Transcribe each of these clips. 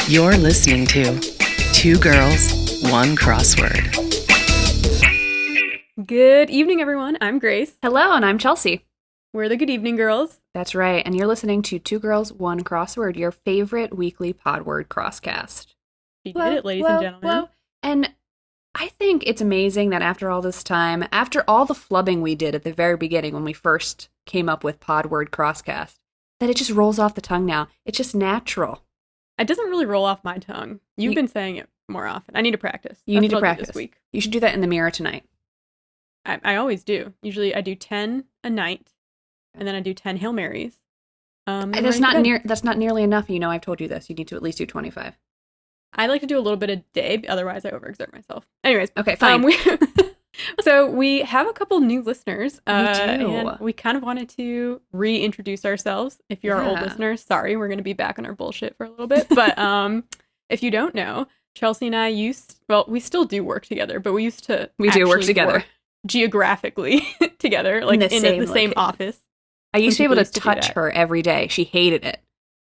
You're listening to Two Girls, One Crossword. Good evening, everyone. I'm Grace. Hello, and I'm Chelsea. We're the Good Evening Girls. That's right, and you're listening to Two Girls, One Crossword, your favorite weekly Podword crosscast. You did it, ladies and gentlemen. Whoa. And I think it's amazing that after all this time, after all the flubbing we did at the very beginning when we first came up with Podword crosscast, that it just rolls off the tongue now. It's just natural. It doesn't really roll off my tongue. You've been saying it more often. I need to practice. You need to what I'll do practice this week. You should do that in the mirror tonight. I always do. Usually I do 10 a night, and then I do 10 Hail Marys. That's not nearly enough. You know, I've told you this. You need to at least do 25. I like to do a little bit a day, otherwise I overexert myself. Anyways. Okay, fine. So we have a couple new listeners. We do. And we kind of wanted to reintroduce ourselves. If you're our old listeners, sorry, we're going to be back on our bullshit for a little bit. But if you don't know, Chelsea and I we still do work together, but we used to work together. Geographically together, like in the same office. I used to be able to touch her every day. She hated it.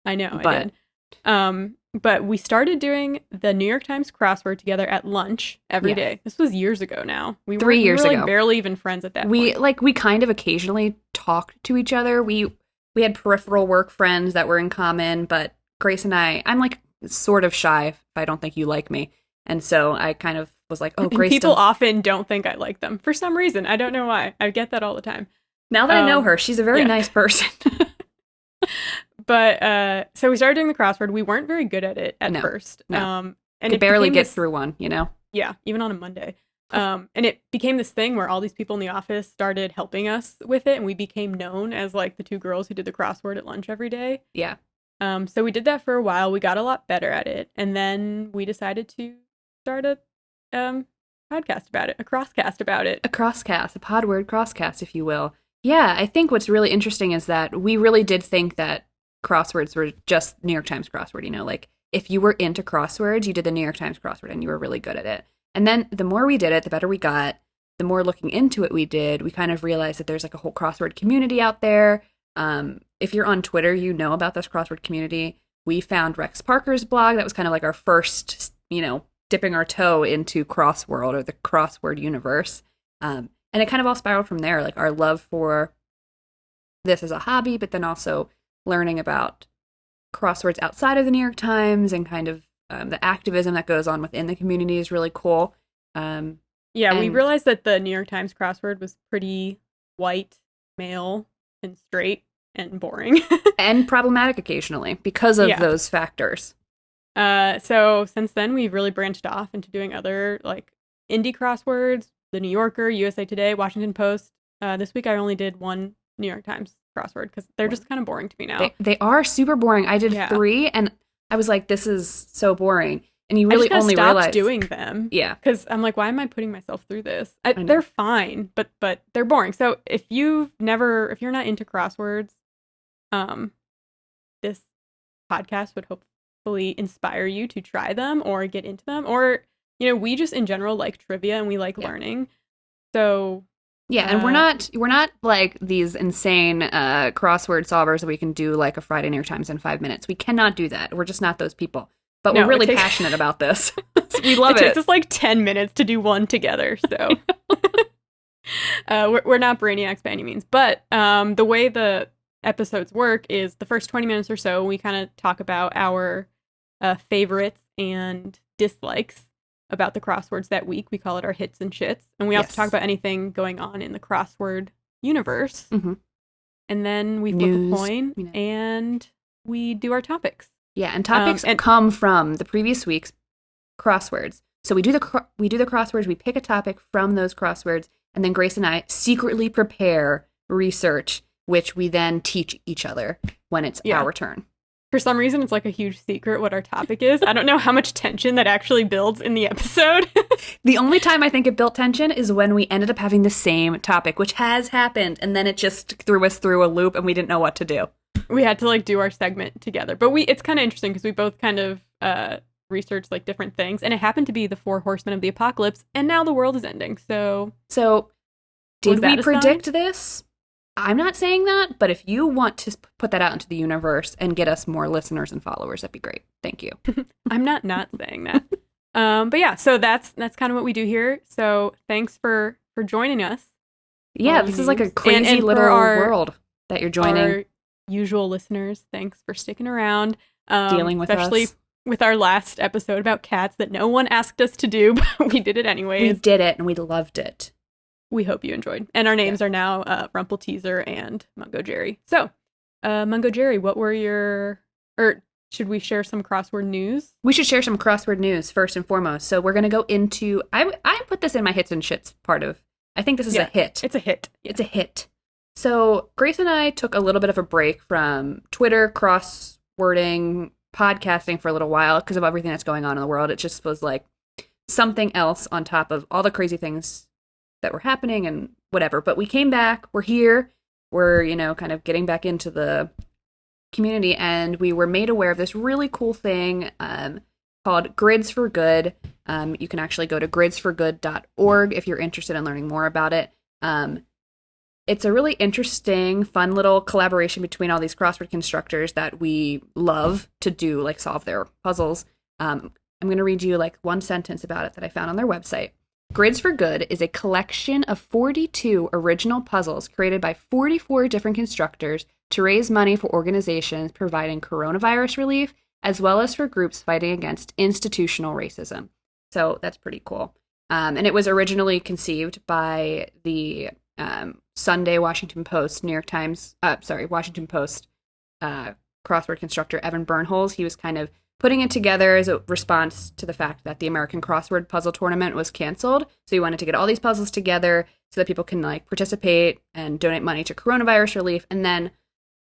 I know, I did. But we started doing the New York Times crossword together at lunch every day. This was years ago now. We were like barely even friends at that point. We kind of occasionally talked to each other. We had peripheral work friends that were in common, but Grace and I'm like sort of shy if I don't think you like me. And so I kind of was like, oh, Grace. People often don't think I like them for some reason. I don't know why. I get that all the time. Now that I know her, she's a very nice person. But so we started doing the crossword. We weren't very good at it at first. No. And could barely get through one, you know? Yeah, even on a Monday. And it became this thing where all these people in the office started helping us with it, and we became known as like the two girls who did the crossword at lunch every day. Yeah. So we did that for a while. We got a lot better at it, and then we decided to start a podcast about it, a crosscast about it. A crosscast, a Podword crosscast, if you will. Yeah, I think what's really interesting is that we really did think that crosswords were just New York Times crossword, you know, like if you were into crosswords, you did the New York Times crossword and you were really good at it. And then the more we did it, the better we got. The more looking into it we did, we kind of realized that there's like a whole crossword community out there. If you're on Twitter, you know about this crossword community. We found Rex Parker's blog. That was kind of like our first, you know, dipping our toe into crossworld or the crossword universe. And it kind of all spiraled from there, like our love for this as a hobby, but then also learning about crosswords outside of the New York Times and kind of the activism that goes on within the community is really cool. We realized that the New York Times crossword was pretty white, male, and straight, and boring. And problematic occasionally because of those factors. So since then, we've really branched off into doing other like indie crosswords, The New Yorker, USA Today, Washington Post. This week I only did one New York Times crossword because they're just kind of boring to me now. They are super boring. I did 3 and I was like, this is so boring. And you really only realize doing them. Yeah. Because I'm like, why am I putting myself through this? They're fine, but they're boring. So if you're not into crosswords, this podcast would hopefully inspire you to try them or get into them. Or, you know, we just in general like trivia and we like learning. So yeah, and we're not like these insane crossword solvers that we can do like a Friday New York Times in 5 minutes. We cannot do that. We're just not those people. But we're really passionate about this. We love it. It takes us like 10 minutes to do one together. So we're not brainiacs by any means. But the way the episodes work is the first 20 minutes or so, we kind of talk about our favorites and dislikes about the crosswords that week. We call it our hits and shits. And we also talk about anything going on in the crossword universe. Mm-hmm. And then we flip a coin and we do our topics. Yeah, and topics come from the previous week's crosswords. So we do the crosswords, we pick a topic from those crosswords, and then Grace and I secretly prepare research, which we then teach each other when it's our turn. For some reason, it's like a huge secret what our topic is. I don't know how much tension that actually builds in the episode. The only time I think it built tension is when we ended up having the same topic, which has happened, and then it just threw us through a loop and we didn't know what to do. We had to like do our segment together. But it's kind of interesting because we both kind of researched like different things, and it happened to be the 4 horsemen of the apocalypse, and now the world is ending. So did we predict this? I'm not saying that, but if you want to put that out into the universe and get us more listeners and followers, that'd be great. Thank you. I'm not saying that. But yeah, so that's kind of what we do here. So thanks for joining us. Yeah, this is like a crazy and little for our, world that you're joining. Our usual listeners, thanks for sticking around. Dealing with especially us. With our last episode about cats that no one asked us to do, but we did it anyways. We did it, and we loved it. We hope you enjoyed. And our names are now Rumple Teaser and Mungo Jerry. So, Mungo Jerry, what were or should we share some crossword news? We should share some crossword news first and foremost. So we're going to go into, I put this in my hits and shits part of, I think this is a hit. It's a hit. It's a hit. So Grace and I took a little bit of a break from Twitter, crosswording, podcasting for a little while because of everything that's going on in the world. It just was like something else on top of all the crazy things that were happening and whatever. But we came back. We're here. We're, kind of getting back into the community, and we were made aware of this really cool thing called Grids for Good. You can actually go to gridsforgood.org if you're interested in learning more about it. It's a really interesting, fun little collaboration between all these crossword constructors that we love to do, like solve their puzzles. I'm going to read you like one sentence about it that I found on their website. Grids for Good is a collection of 42 original puzzles created by 44 different constructors to raise money for organizations providing coronavirus relief, as well as for groups fighting against institutional racism. So that's pretty cool. And it was originally conceived by the Sunday Washington Post, Washington Post crossword constructor Evan Bernholz. He was kind of putting it together as a response to the fact that the American Crossword Puzzle Tournament was canceled. So he wanted to get all these puzzles together so that people can like participate and donate money to coronavirus relief. And then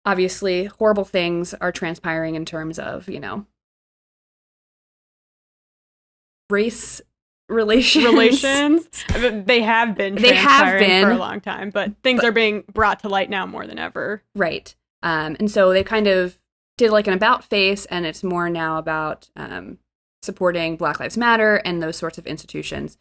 obviously horrible things are transpiring in terms of, race relations. They have been transpiring for a long time, but things are being brought to light now more than ever. Right. And so they kind of did like an about face, and it's more now about supporting Black Lives Matter and those sorts of institutions.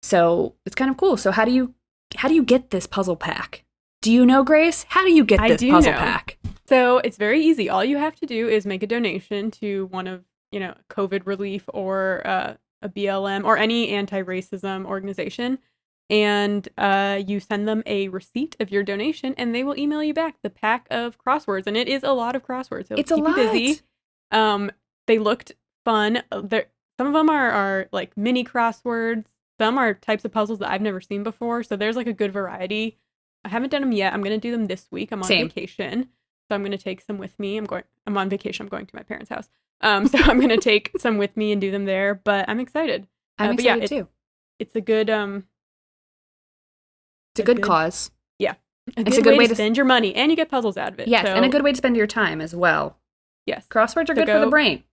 So it's kind of cool. So how do you get this puzzle pack? Do you know, Grace? How do you get this puzzle pack? So it's very easy. All you have to do is make a donation to one of, COVID relief or a BLM or any anti-racism organization. And you send them a receipt of your donation, and they will email you back the pack of crosswords. And it is a lot of crosswords. So it's a lot. Busy. They looked fun. Some of them are like mini crosswords. Some are types of puzzles that I've never seen before. So there's like a good variety. I haven't done them yet. I'm going to do them this week. I'm on vacation. So I'm going to take some with me. I'm on vacation. I'm going to my parents' house. So I'm going to take some with me and do them there. But I'm excited. I'm excited too. It's a good... It's a good cause. Yeah. It's a good way to spend your money, and you get puzzles out of it. Yes, and a good way to spend your time as well. Yes. Crosswords are good for the brain.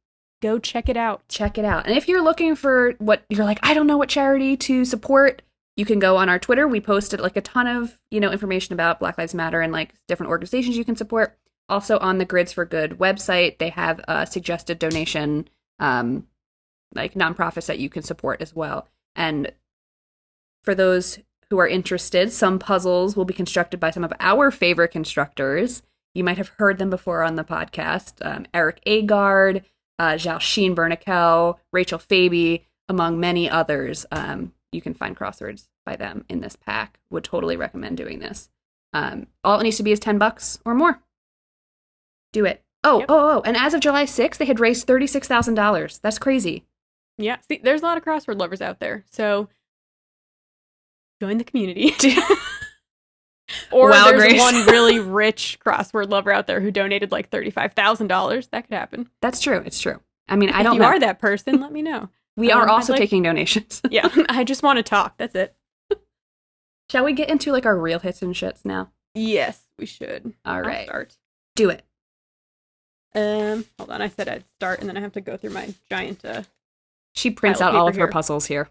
Go check it out. Check it out. And if you're looking for what you're like, I don't know what charity to support, you can go on our Twitter. We posted like a ton of, information about Black Lives Matter and like different organizations you can support. Also on the Grids for Good website, they have a suggested donation, like nonprofits that you can support as well. And for those who are interested, some puzzles will be constructed by some of our favorite constructors. You might have heard them before on the podcast. Eric Agard, Jalsheen Bernakel, Rachel Faby, among many others. You can find crosswords by them in this pack. Would totally recommend doing this. All it needs to be is $10 or more. Do it. Oh, and as of July 6th, they had raised $36,000. That's crazy. Yeah, see, there's a lot of crossword lovers out there. So join the community. Or there's Grace. one really rich crossword lover out there who donated like $35,000. That could happen. That's true. It's true. I mean, I don't know. If you are that person, let me know. We are also taking donations. Yeah, I just want to talk. That's it. Shall we get into like our real hits and shits now? Yes, we should. All right. I'll start. Do it. Hold on. I said I'd start, and then I have to go through my giant. She prints out all of her puzzles here.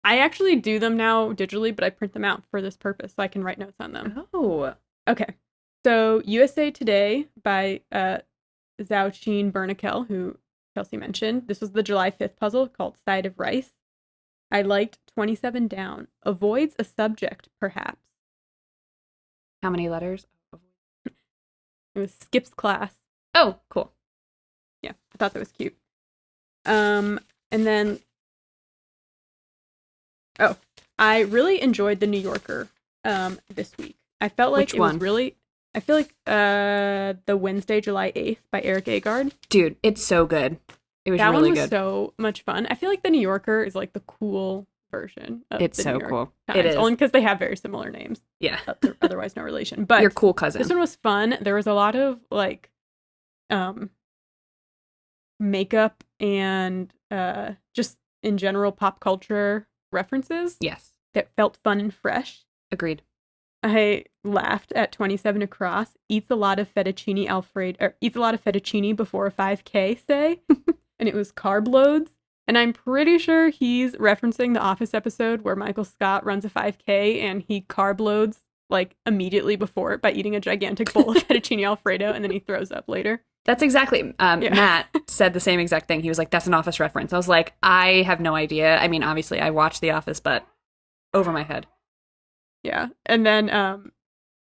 I actually do them now digitally, but I print them out for this purpose so I can write notes on them. Oh. Okay. So USA Today by Jalsheen Bernakel, who Chelsea mentioned. This was the July 5th puzzle called Side of Rice. I liked 27 down. Avoids a subject, perhaps. How many letters? It was skips class. Oh, cool. Yeah. I thought that was cute. And then, I really enjoyed the New Yorker this week. I felt like Which one? Was really. I feel like the Wednesday, July 8th by Eric Agard. Dude, it's so good. It was that really one was good. So much fun. I feel like the New Yorker is like the cool version of It's the so New York cool. Times, It is. only because they have very similar names. Yeah. Otherwise, no relation. But your cool cousin. This one was fun. There was a lot of like makeup and just in general pop culture references. Yes. That felt fun and fresh. Agreed. I laughed at 27 across. Eats a lot of fettuccine before a 5K, say. And it was carb loads. And I'm pretty sure he's referencing the Office episode where Michael Scott runs a 5K and he carb loads like immediately before it by eating a gigantic bowl of fettuccine Alfredo and then he throws up later. That's exactly. Matt said the same exact thing. He was like, that's an Office reference. I was like, I have no idea. I mean, obviously I watched The Office, but over my head. Yeah. And then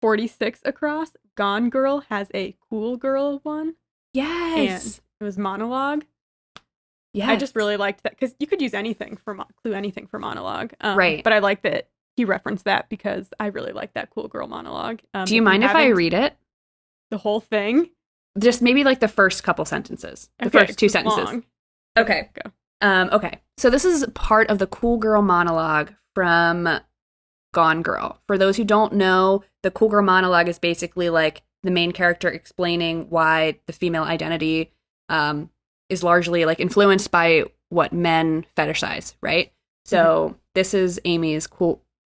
46 across, Gone Girl has a cool girl one. Yes. And it was monologue. Yeah. I just really liked that because you could use anything for anything for monologue. Right. But I like that he referenced that because I really like that cool girl monologue. Do you mind if I read it? The whole thing? Just maybe like the first couple sentences. The first two sentences. Long. Okay. Go. Okay. So this is part of the cool girl monologue from Gone Girl. For those who don't know, the cool girl monologue is basically like the main character explaining why the female identity is largely like influenced by what men fetishize, right? So this is Amy's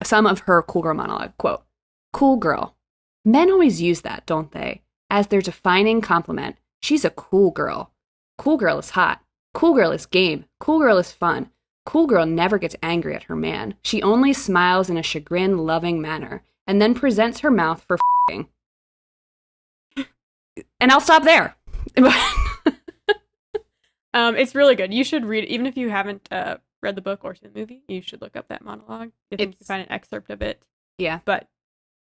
some of her cool girl monologue. Quote, "Cool girl. Men always use that, don't they? As their defining compliment. She's a cool girl. Cool girl is hot. Cool girl is game. Cool girl is fun. Cool girl never gets angry at her man. She only smiles in a chagrin-loving manner and then presents her mouth for f***ing." And I'll stop there. It's really good. You should read it. Even if you haven't read the book or seen the movie, you should look up that monologue. I think you can find an excerpt of it. Yeah. But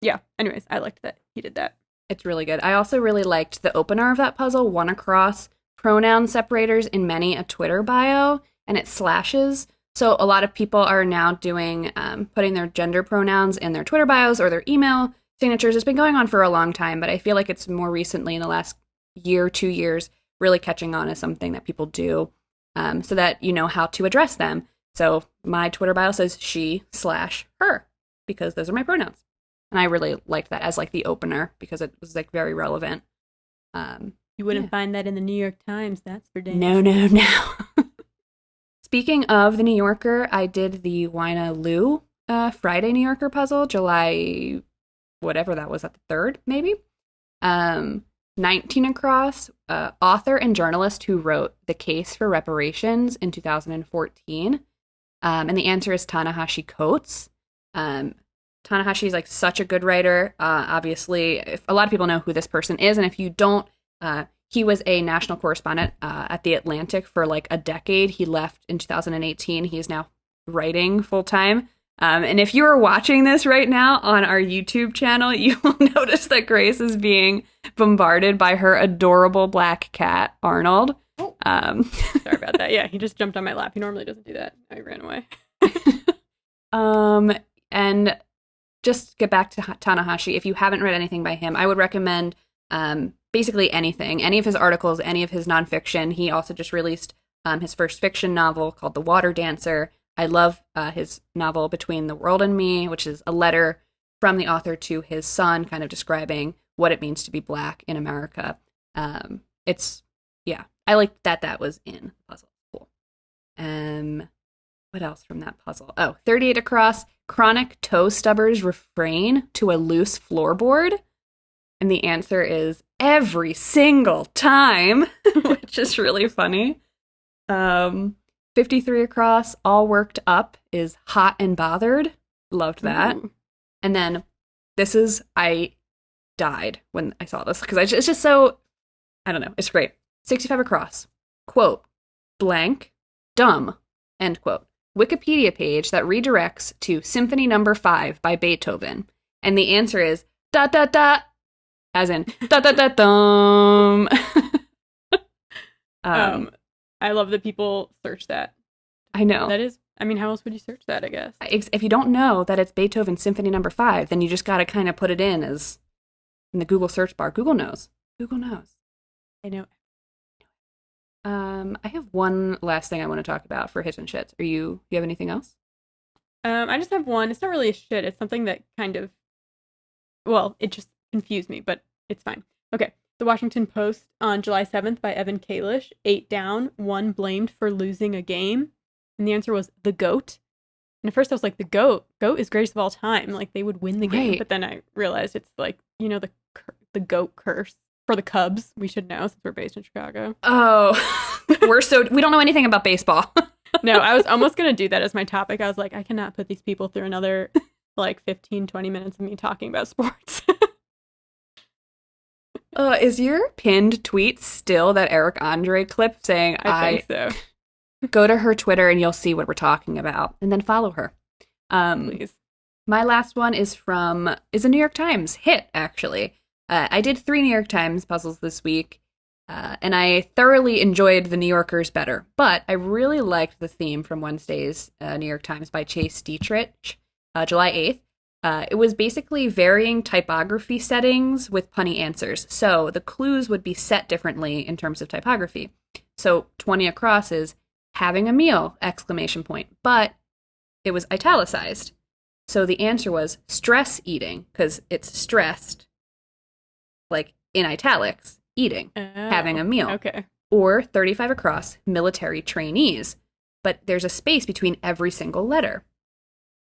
yeah, anyways, I liked that he did that. It's really good. I also really liked the opener of that puzzle, one across pronoun separators in many a Twitter bio, and it slashes. So a lot of people are now doing, putting their gender pronouns in their Twitter bios or their email signatures. It's been going on for a long time, but I feel like it's more recently in the last year, 2 years, really catching on as something that people do so that you know how to address them. So my Twitter bio says she/her because those are my pronouns. And I really liked that as like the opener because it was like very relevant. You wouldn't find that in the New York Times, that's for damn. No. Speaking of the New Yorker, I did the Wina Lou Friday New Yorker puzzle, July, whatever that was, at the 3rd, maybe. 19 across, author and journalist who wrote The Case for Reparations in 2014. And the answer is Ta-Nehisi Coates. Ta-Nehisi is like such a good writer. Obviously, a lot of people know who this person is. And if you don't, he was a national correspondent at The Atlantic for like a decade. He left in 2018. He is now writing full time. And if you are watching this right now on our YouTube channel, you will notice that Grace is being bombarded by her adorable black cat, Arnold. Oh. Sorry about that. Yeah, he just jumped on my lap. He normally doesn't do that. I ran away. And just get back to Ta-Nehisi. If you haven't read anything by him, I would recommend basically anything. Any of his articles, any of his nonfiction. He also just released his first fiction novel called The Water Dancer. I love his novel Between the World and Me, which is a letter from the author to his son, kind of describing what it means to be Black in America. I like that was in the puzzle. Cool. What else from that puzzle? Oh, 38 across, chronic toe stubbers refrain to a loose floorboard. And the answer is every single time, which is really funny. 53 across, all worked up is hot and bothered. Loved that. Ooh. And then I died when I saw this because it's just so, I don't know, it's great. 65 across, quote, blank, dumb, end quote. Wikipedia page that redirects to Symphony No. 5 by Beethoven. And the answer is da da da, as in da da da dum. I love that people search that. I know. That is, I mean, how else would you search that, I guess? If you don't know that it's Beethoven Symphony No. 5, then you just got to kind of put it in the Google search bar. Google knows. Google knows. I know. I have one last thing I want to talk about for hits and shits. You have anything else? I just have one. It's not really a shit. It's something that kind of, well, it just confused me, but it's fine. Okay. The Washington Post on July 7th by Evan Kalish, 8 down, 1 blamed for losing a game. And the answer was the GOAT. And at first I was like, the GOAT is greatest of all time. Like, they would win the game. Right. But then I realized it's like, you know, the GOAT curse for the Cubs. We should know since we're based in Chicago. Oh, we don't know anything about baseball. No, I was almost going to do that as my topic. I was like, I cannot put these people through another like 15, 20 minutes of me talking about sports. Is your pinned tweet still that Eric Andre clip saying, I think so. Go to her Twitter and you'll see what we're talking about, and then follow her. Please. My last one is a New York Times hit, actually. I did 3 New York Times puzzles this week, and I thoroughly enjoyed the New Yorkers better. But I really liked the theme from Wednesday's New York Times by Chase Dietrich, July 8th. It was basically varying typography settings with punny answers. So the clues would be set differently in terms of typography. So 20 across is having a meal, ! But it was italicized. So the answer was stress eating, because it's stressed, like in italics, eating, having a meal. Okay. Or 35 across, military trainees. But there's a space between every single letter.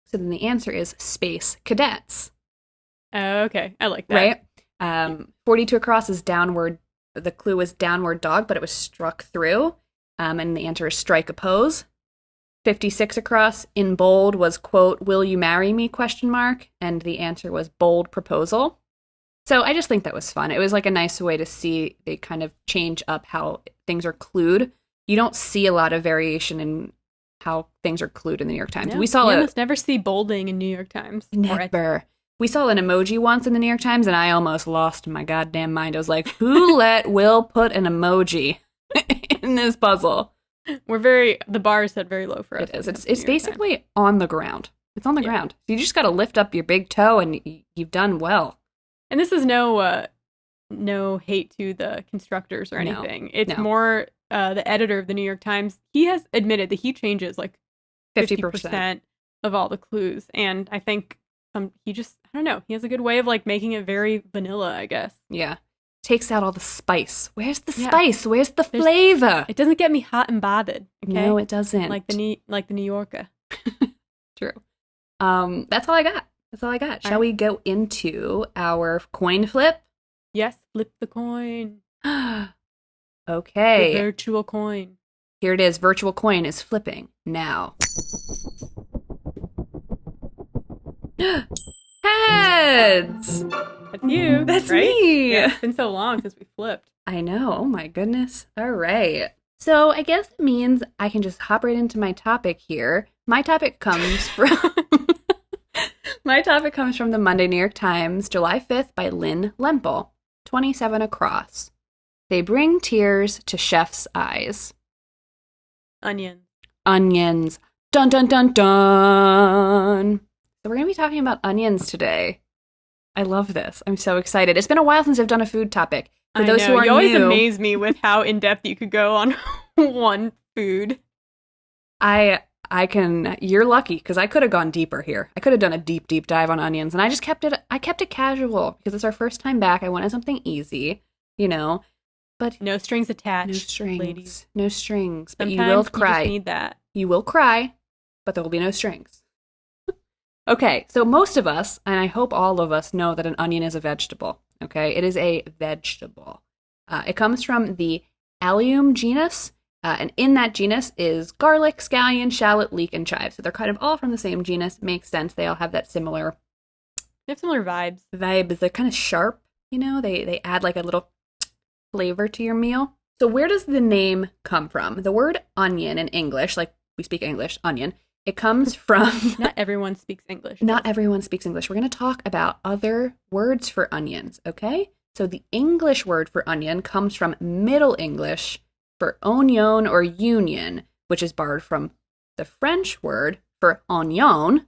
So then the answer is space cadets. Okay. I like that. Right? 42 across is downward. The clue was downward dog, but it was struck through. And the answer is strike a pose. 56 across in bold was, quote, will you marry me, ? And the answer was bold proposal. So I just think that was fun. It was like a nice way to see they kind of change up how things are clued. You don't see a lot of variation in how things are clued in the New York Times. No, We saw you almost never see bolding in New York Times. Never. We saw an emoji once in the New York Times, and I almost lost my goddamn mind. I was like, who let Will put an emoji in this puzzle? The bar is set very low for us. It is. It's basically on the ground. It's on the ground. You just got to lift up your big toe, and you've done well. And this is no hate to the constructors or anything. It's more the editor of the New York Times. He has admitted that he changes like 50% of all the clues, and I think I don't know. He has a good way of like making it very vanilla, I guess. Yeah. Takes out all the spice. Where's the spice? Where's the flavor? It doesn't get me hot and bothered. Okay? No, it doesn't. Like the New Yorker. True. That's all I got. Shall we go into our coin flip? Yes, flip the coin. Okay. The virtual coin. Here it is. Virtual coin is flipping now. Heads! That's you. That's right? me. Yeah, it's been so long since we flipped. I know. Oh my goodness. All right. So I guess it means I can just hop right into my topic here. My topic comes from the Monday New York Times, July 5th by Lynn Lempel, 27 across. They bring tears to chef's eyes. Onions. Dun, dun, dun, dun. So we're going to be talking about onions today. I love this. I'm so excited. It's been a while since I've done a food topic. For those who are you always new, amaze me with how in-depth you could go on one food. You're lucky, because I could have gone deeper here. I could have done a deep dive on onions, and I kept it casual, because it's our first time back. I wanted something easy, but no strings attached. No strings, ladies. No strings, but Sometimes you will cry. You just need that. You will cry, but there will be no strings. Okay, so most of us, and I hope all of us, know that an onion is a vegetable. Okay, it is a vegetable. It comes from the Allium genus, and in that genus is garlic, scallion, shallot, leek, and chive. So they're kind of all from the same genus. Makes sense. They all have that similar. They have similar vibes. They're kind of sharp. They add like a little flavor to your meal. So where does the name come from? The word onion in English, like we speak English, onion. It comes from... Not everyone speaks English. Not everyone speaks English. We're going to talk about other words for onions, okay? So the English word for onion comes from Middle English, for oignon or union, which is borrowed from the French word for oignon,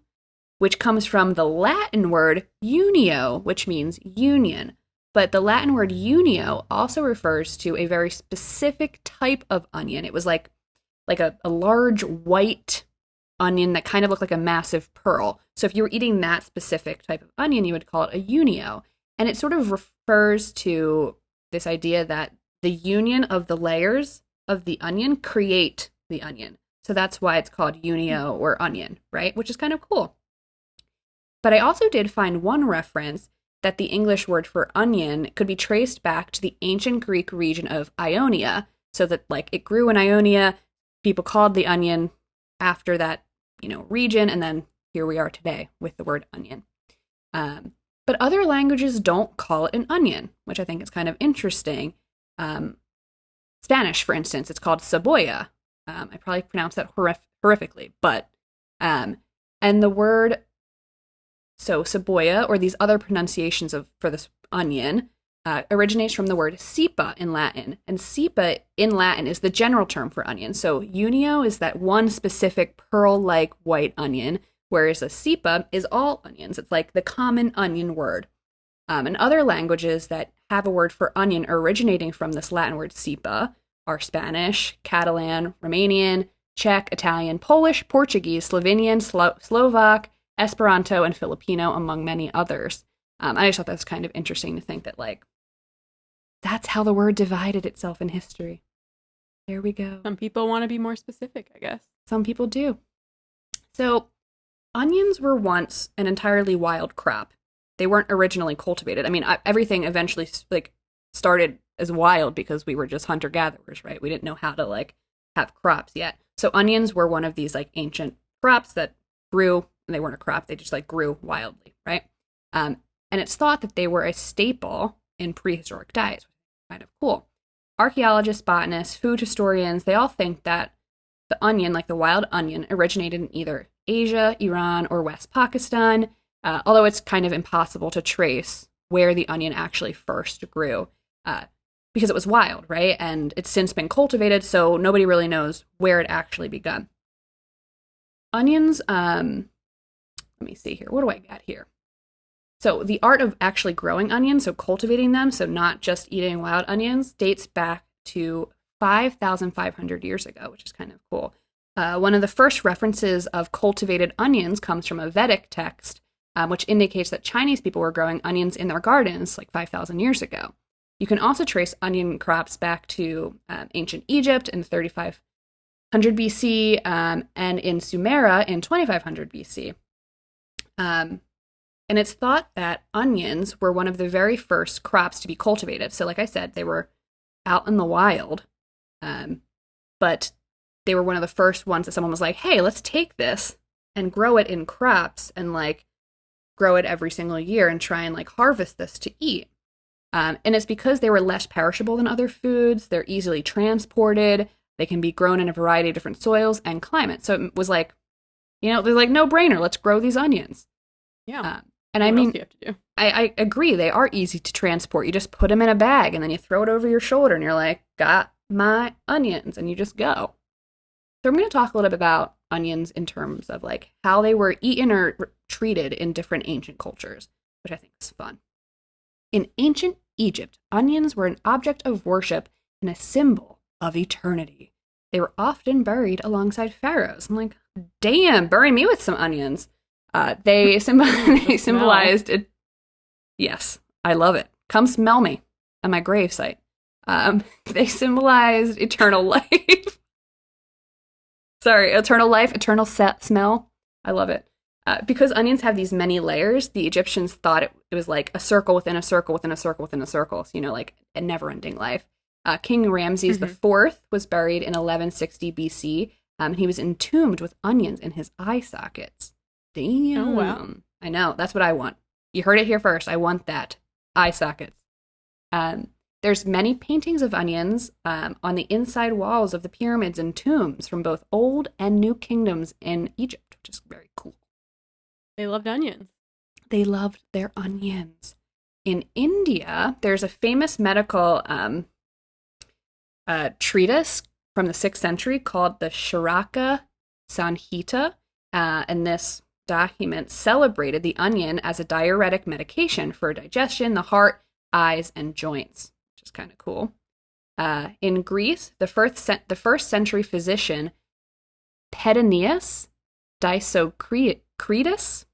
which comes from the Latin word unio, which means union. But the Latin word unio also refers to a very specific type of onion. It was like a large white onion that kind of looked like a massive pearl. So if you were eating that specific type of onion, you would call it a unio. And it sort of refers to this idea that the union of the layers of the onion create the onion. So that's why it's called unio or onion, right? Which is kind of cool. But I also did find one reference that the English word for onion could be traced back to the ancient Greek region of Ionia. So that like it grew in Ionia, people called the onion after that, region, and then here we are today with the word onion. But other languages don't call it an onion, which I think is kind of interesting. Spanish, for instance, it's called cebolla. I probably pronounced that horrifically, but and the word cebolla, or these other pronunciations for this onion, originates from the word cepa in Latin. And cepa in Latin is the general term for onion. So unio is that one specific pearl-like white onion, whereas a cepa is all onions. It's like the common onion word. And other languages that have a word for onion originating from this Latin word cepa are Spanish, Catalan, Romanian, Czech, Italian, Polish, Portuguese, Slovenian, Slovak, Esperanto, and Filipino, among many others. I just thought that was kind of interesting to think that, that's how the word divided itself in history. There we go. Some people want to be more specific, I guess. Some people do. So, onions were once an entirely wild crop. They weren't originally cultivated. I mean, everything eventually, started as wild because we were just hunter-gatherers, right? We didn't know how to, have crops yet. So, onions were one of these, ancient crops that grew, and they weren't a crop, they just, grew wildly, right? And it's thought that they were a staple in prehistoric diets, which is kind of cool. Archaeologists, botanists, food historians, they all think that the onion, the wild onion, originated in either Asia, Iran, or West Pakistan, although it's kind of impossible to trace where the onion actually first grew, because it was wild, right? And it's since been cultivated, so nobody really knows where it actually begun. Onions, let me see here. What do I got here? So the art of actually growing onions, so cultivating them, so not just eating wild onions, dates back to 5,500 years ago, which is kind of cool. One of the first references of cultivated onions comes from a Vedic text, which indicates that Chinese people were growing onions in their gardens 5,000 years ago. You can also trace onion crops back to ancient Egypt in 3500 BC and in Sumeria in 2500 BC. And it's thought that onions were one of the very first crops to be cultivated. So like I said, they were out in the wild, but they were one of the first ones that someone was like, hey, let's take this and grow it in crops and grow it every single year and try and harvest this to eat. And it's because they were less perishable than other foods. They're easily transported. They can be grown in a variety of different soils and climates. So it was they're no brainer. Let's grow these onions. Yeah. And what I mean, else do you have to do? I agree. They are easy to transport. You just put them in a bag and then you throw it over your shoulder and you're like, got my onions, and you just go. So I'm going to talk a little bit about onions in terms of how they were eaten or treated in different ancient cultures, which I think is fun. In ancient Egypt, onions were an object of worship and a symbol of eternity. They were often buried alongside pharaohs. I'm like, damn, bury me with some onions. They symbolized it. Yes, I love it. Come smell me at my gravesite. They symbolized eternal life. Sorry, eternal life, eternal smell. I love it. Because onions have these many layers, the Egyptians thought it was like a circle within a circle within a circle within a circle. So, a never-ending life. King Ramses IV was buried in 1160 BC, and he was entombed with onions in his eye sockets. Damn. Oh, wow. I know. That's what I want. You heard it here first. I want that. Eye sockets. There's many paintings of onions on the inside walls of the pyramids and tombs from both old and new kingdoms in Egypt, which is very cool. They loved onions. They loved their onions. In India, there's a famous medical treatise from the 6th century called the Sharaka Sanhita, and this document celebrated the onion as a diuretic medication for digestion, the heart, eyes, and joints, which is kind of cool. In Greece, the first century physician Pedanius Disocritus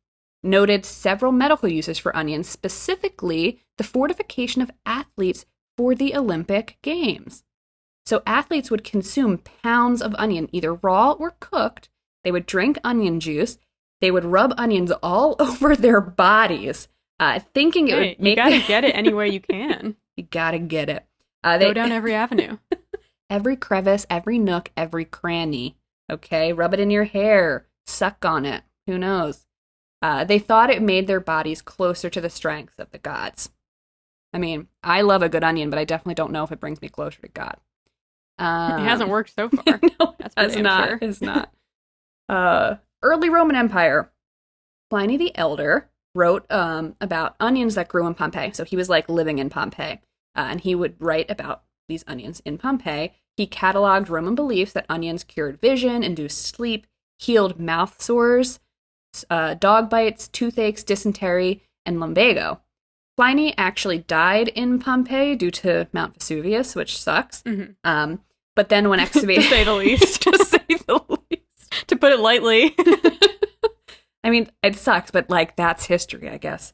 noted several medical uses for onions, specifically the fortification of athletes for the Olympic Games. So athletes would consume pounds of onion, either raw or cooked. They would drink onion juice. They would rub onions all over their bodies, thinking it would make... You gotta get it any way you can. You gotta get it. Go down every avenue. Every crevice, every nook, every cranny. Okay? Rub it in your hair. Suck on it. Who knows? They thought it made their bodies closer to the strength of the gods. I mean, I love a good onion, but I definitely don't know if it brings me closer to God. It hasn't worked so far. No, it's not. Sure. It's not. Early Roman Empire. Pliny the Elder wrote about onions that grew in Pompeii. So he was like living in Pompeii, and he would write about these onions in Pompeii. He cataloged Roman beliefs that onions cured vision, induced sleep, healed mouth sores, dog bites, toothaches, dysentery, and lumbago. Pliny actually died in Pompeii due to Mount Vesuvius, which sucks. Mm-hmm. But then when excavated... to say the least. To say the least. To put it lightly. I mean, it sucks, but, like, that's history, I guess.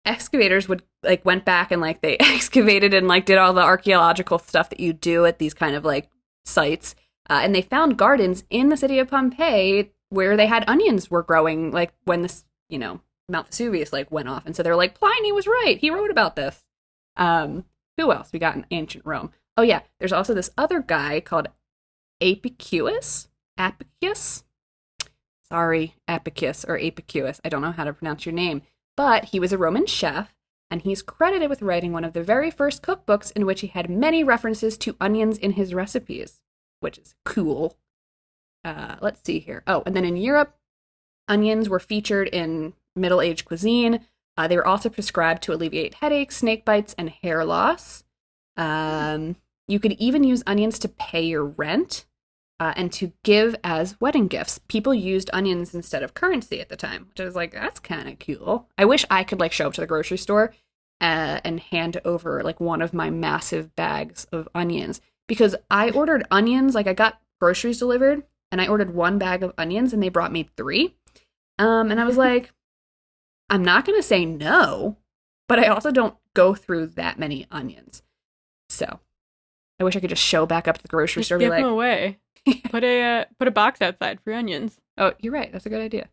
Excavators would, like, went back and, like, they excavated and, like, did all the archaeological stuff that you do at these kind of, like, sites. And they found gardens in the city of Pompeii where they had onions were growing, like, when this, you know, Mount Vesuvius, like, went off. And so they're like, Pliny was right. He wrote about this. Who else we got in ancient Rome? Oh, yeah. There's also this other guy called Apicius. Sorry, Apicius or Apicius. I don't know how to pronounce your name. But he was a Roman chef, and he's credited with writing one of the very first cookbooks in which he had many references to onions in his recipes, which is cool. Let's see here. Oh, and then in Europe, onions were featured in Middle Age cuisine. They were also prescribed to alleviate headaches, snake bites, and hair loss. You could even use onions to pay your rent and to give as wedding gifts. People used onions instead of currency at the time, which I was like, that's kind of cool. I wish I could like show up to the grocery store and hand over like one of my massive bags of onions, because I ordered onions, like I got groceries delivered and I ordered one bag of onions and they brought me 3. And I was like, I'm not going to say no, but I also don't go through that many onions. So I wish I could just show back up to the grocery store and be like, give them away. Put a box outside for your onions. Oh, you're right. That's a good idea.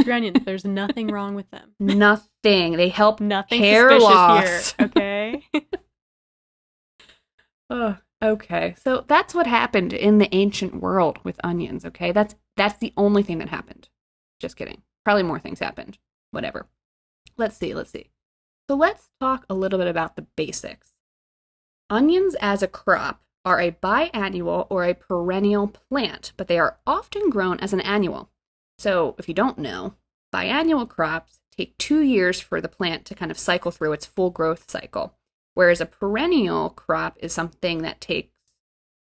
Your onions. There's nothing wrong with them. Nothing. They help nothing hair suspicious loss. Here, okay? Oh, okay. So that's what happened in the ancient world with onions, okay? That's the only thing that happened. Just kidding. Probably more things happened. Whatever. Let's see. So let's talk a little bit about the basics. Onions as a crop are a biannual or a perennial plant, but they are often grown as an annual. So if you don't know, biannual crops take 2 years for the plant to kind of cycle through its full growth cycle, whereas a perennial crop is something that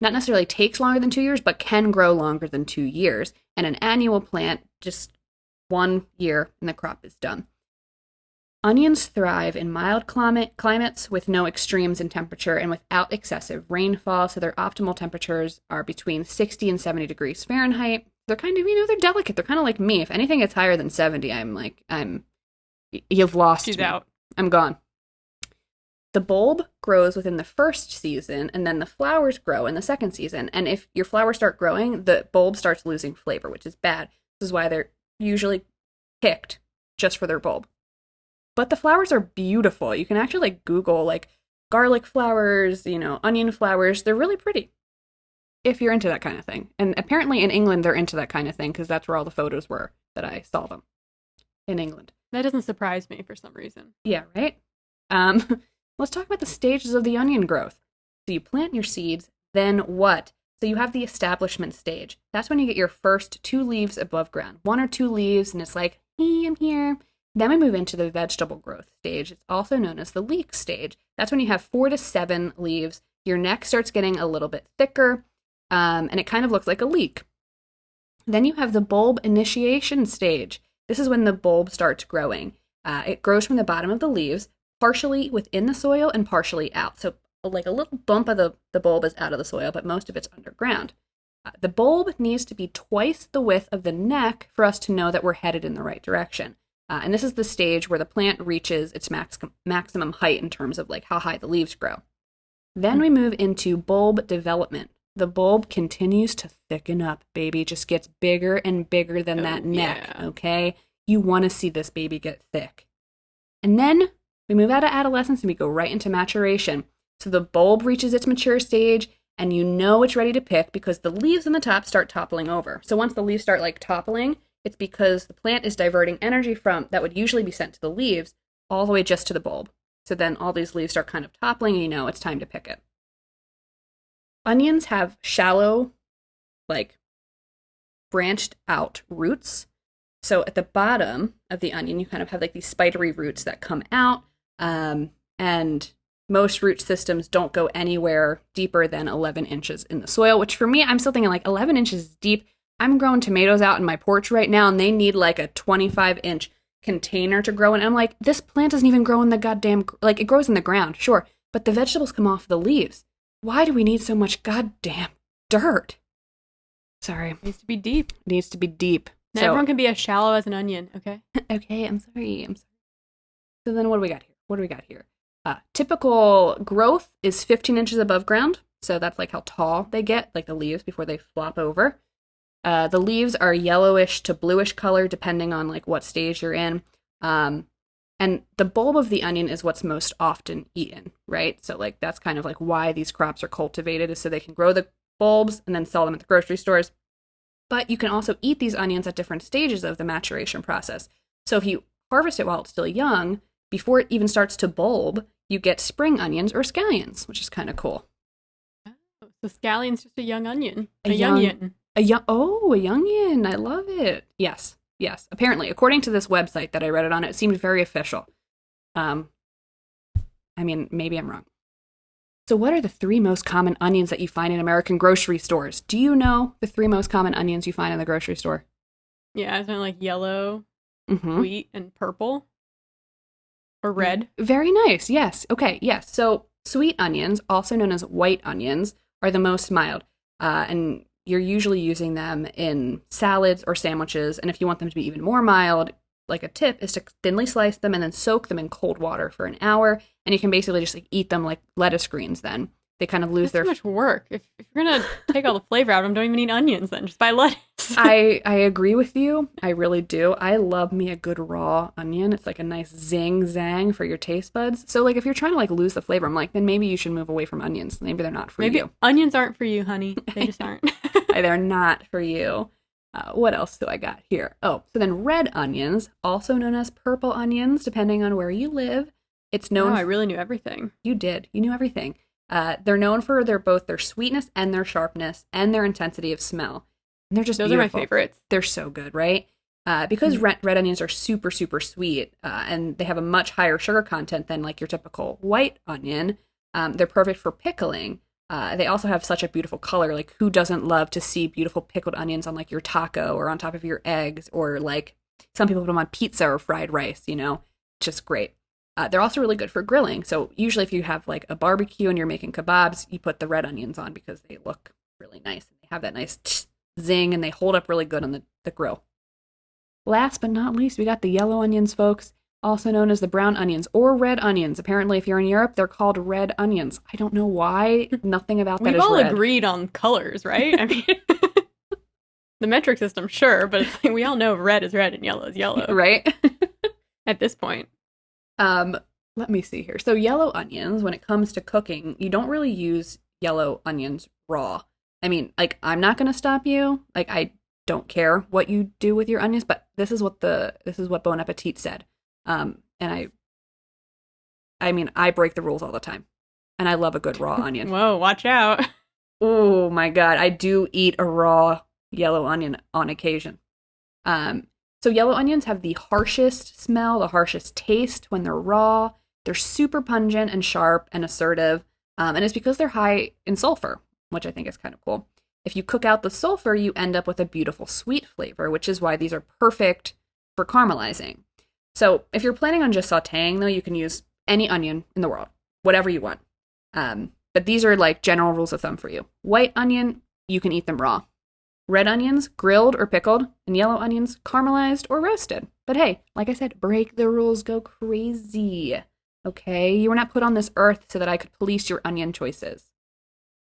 not necessarily takes longer than 2 years, but can grow longer than 2 years. And an annual plant, just 1 year and the crop is done. Onions thrive in mild climates with no extremes in temperature and without excessive rainfall, so their optimal temperatures are between 60 and 70 degrees Fahrenheit. They're kind of, they're delicate. They're kind of like me. If anything gets higher than 70, you've lost She's me. out. I'm gone. The bulb grows within the first season, and then the flowers grow in the second season. And if your flowers start growing, the bulb starts losing flavor, which is bad. This is why they're usually picked just for their bulb. But the flowers are beautiful. You can actually Google garlic flowers, onion flowers. They're really pretty if you're into that kind of thing. And apparently in England, they're into that kind of thing because that's where all the photos were that I saw them in England. That doesn't surprise me for some reason. Yeah, right? Let's talk about the stages of the onion growth. So you plant your seeds, then what? So you have the establishment stage. That's when you get your first 2 leaves above ground. 1 or 2 leaves, and it's like, hey, I'm here. Then we move into the vegetable growth stage. It's also known as the leek stage. That's when you have 4 to 7 leaves Your neck starts getting a little bit thicker, and it kind of looks like a leek. Then you have the bulb initiation stage. This is when the bulb starts growing. It grows from the bottom of the leaves, partially within the soil and partially out. So like a little bump of the bulb is out of the soil, but most of it's underground. The bulb needs to be twice the width of the neck for us to know that we're headed in the right direction. And this is the stage where the plant reaches its maximum height in terms of like how high the leaves grow. Then we move into bulb development. The bulb continues to thicken up, baby. Just gets bigger and bigger than that neck, okay? You want to see this baby get thick. And then we move out of adolescence and we go right into maturation. So the bulb reaches its mature stage, and you know it's ready to pick because the leaves on the top start toppling over. So once the leaves start like toppling, it's because the plant is diverting energy from that would usually be sent to the leaves all the way just to the bulb. So then all these leaves start kind of toppling, and you know it's time to pick it. Onions have shallow, like, branched out roots. So at the bottom of the onion, you kind of have like these spidery roots that come out, and most root systems don't go anywhere deeper than 11 inches in the soil, which for me, I'm still thinking like 11 inches deep. I'm growing tomatoes out in my porch right now, and they need like a 25-inch container to grow in. And I'm like, this plant doesn't even grow in the goddamn, like it grows in the ground, sure, but the vegetables come off the leaves. Why do we need so much goddamn dirt? Sorry. It needs to be deep. It needs to be deep. Now everyone can be as shallow as an onion, okay? Okay, I'm sorry. So then what do we got here? Typical growth is 15 inches above ground. So that's like how tall they get, like the leaves before they flop over. The leaves are yellowish to bluish color depending on like what stage you're in. And the bulb of the onion is what's most often eaten, right? So like that's kind of like why these crops are cultivated, is so they can grow the bulbs and then sell them at the grocery stores. But you can also eat these onions at different stages of the maturation process. So if you harvest it while it's still young, before it even starts to bulb, you get spring onions or scallions, which is kind of cool. Oh, so scallion's just a young onion. A youngin. A youngin. I love it. Yes. Apparently, according to this website that I read it on, it seemed very official. I mean, maybe I'm wrong. So what are the 3 most common onions that you find in American grocery stores? Do you know the 3 most common onions you find in the grocery store? Yeah, isn't it like yellow, wheat, and purple? Or red? Very nice. Yes. Okay. Yes. So sweet onions, also known as white onions, are the most mild. And you're usually using them in salads or sandwiches. And if you want them to be even more mild, like a tip is to thinly slice them and then soak them in cold water for an hour. And you can basically just like eat them like lettuce greens then. They kind of lose That's too much work. If you're going to take all the flavor out of them, don't even eat onions then. Just buy lettuce. I agree with you. I really do. I love me a good raw onion. It's like a nice zing zang for your taste buds. So like if you're trying to like lose the flavor, I'm like, then maybe you should move away from onions. Maybe they're not for you. Maybe onions aren't for you, honey. They just aren't. They're not for you. What else do I got here? Oh, so then red onions, also known as purple onions, depending on where you live. It's known. Oh, I really knew everything. You did. You knew everything. They're known for both their sweetness and their sharpness and their intensity of smell. And they're just Those beautiful. are my favorites. They're so good, right? Because red onions are super, super sweet, and they have a much higher sugar content than like your typical white onion. They're perfect for pickling. They also have such a beautiful color. Like, who doesn't love to see beautiful pickled onions on like your taco or on top of your eggs, or like some people put them on pizza or fried rice, you know? Just great. They're also really good for grilling. So usually if you have like a barbecue and you're making kebabs, you put the red onions on because they look really nice. They have that nice zing and they hold up really good on the grill. Last but not least, we got the yellow onions, folks, also known as the brown onions or red onions. Apparently, if you're in Europe, they're called red onions. I don't know why. Nothing about that We've is all red. agreed on colors, right? I mean, the metric system, sure, but it's like we all know red is red and yellow is yellow. Right? At this point. Let me see here. So yellow onions, when it comes to cooking, you don't really use yellow onions raw. I mean, like, I'm not going to stop you. Like, I don't care what you do with your onions, but this is what Bon Appetit said. And I mean, I break the rules all the time, and I love a good raw onion. Whoa, watch out. Oh my God. I do eat a raw yellow onion on occasion. So yellow onions have the harshest smell, the harshest taste when they're raw. They're super pungent and sharp and assertive. And it's because they're high in sulfur, which I think is kind of cool. If you cook out the sulfur, you end up with a beautiful sweet flavor, which is why these are perfect for caramelizing. So if you're planning on just sauteing, though, you can use any onion in the world, whatever you want. But these are like general rules of thumb for you. White onion, you can eat them raw. Red onions, grilled or pickled, and yellow onions, caramelized or roasted. But hey, like I said, break the rules, go crazy. Okay? You were not put on this earth so that I could police your onion choices.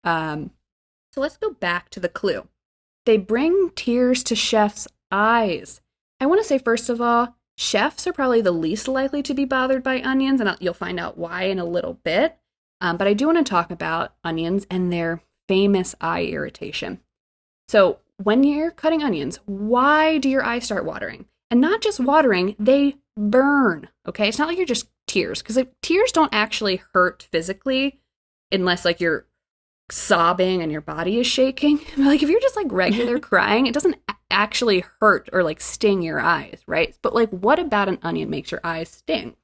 So let's go back to the clue. They bring tears to chefs' eyes. I want to say, first of all, chefs are probably the least likely to be bothered by onions, and you'll find out why in a little bit. But I do want to talk about onions and their famous eye irritation. So when you're cutting onions, why do your eyes start watering? And not just watering, they burn, okay? It's not like you're just tears, because tears don't actually hurt physically unless like you're sobbing and your body is shaking. Like if you're just like regular crying, it doesn't actually hurt or like sting your eyes, right? But like what about an onion makes your eyes sting?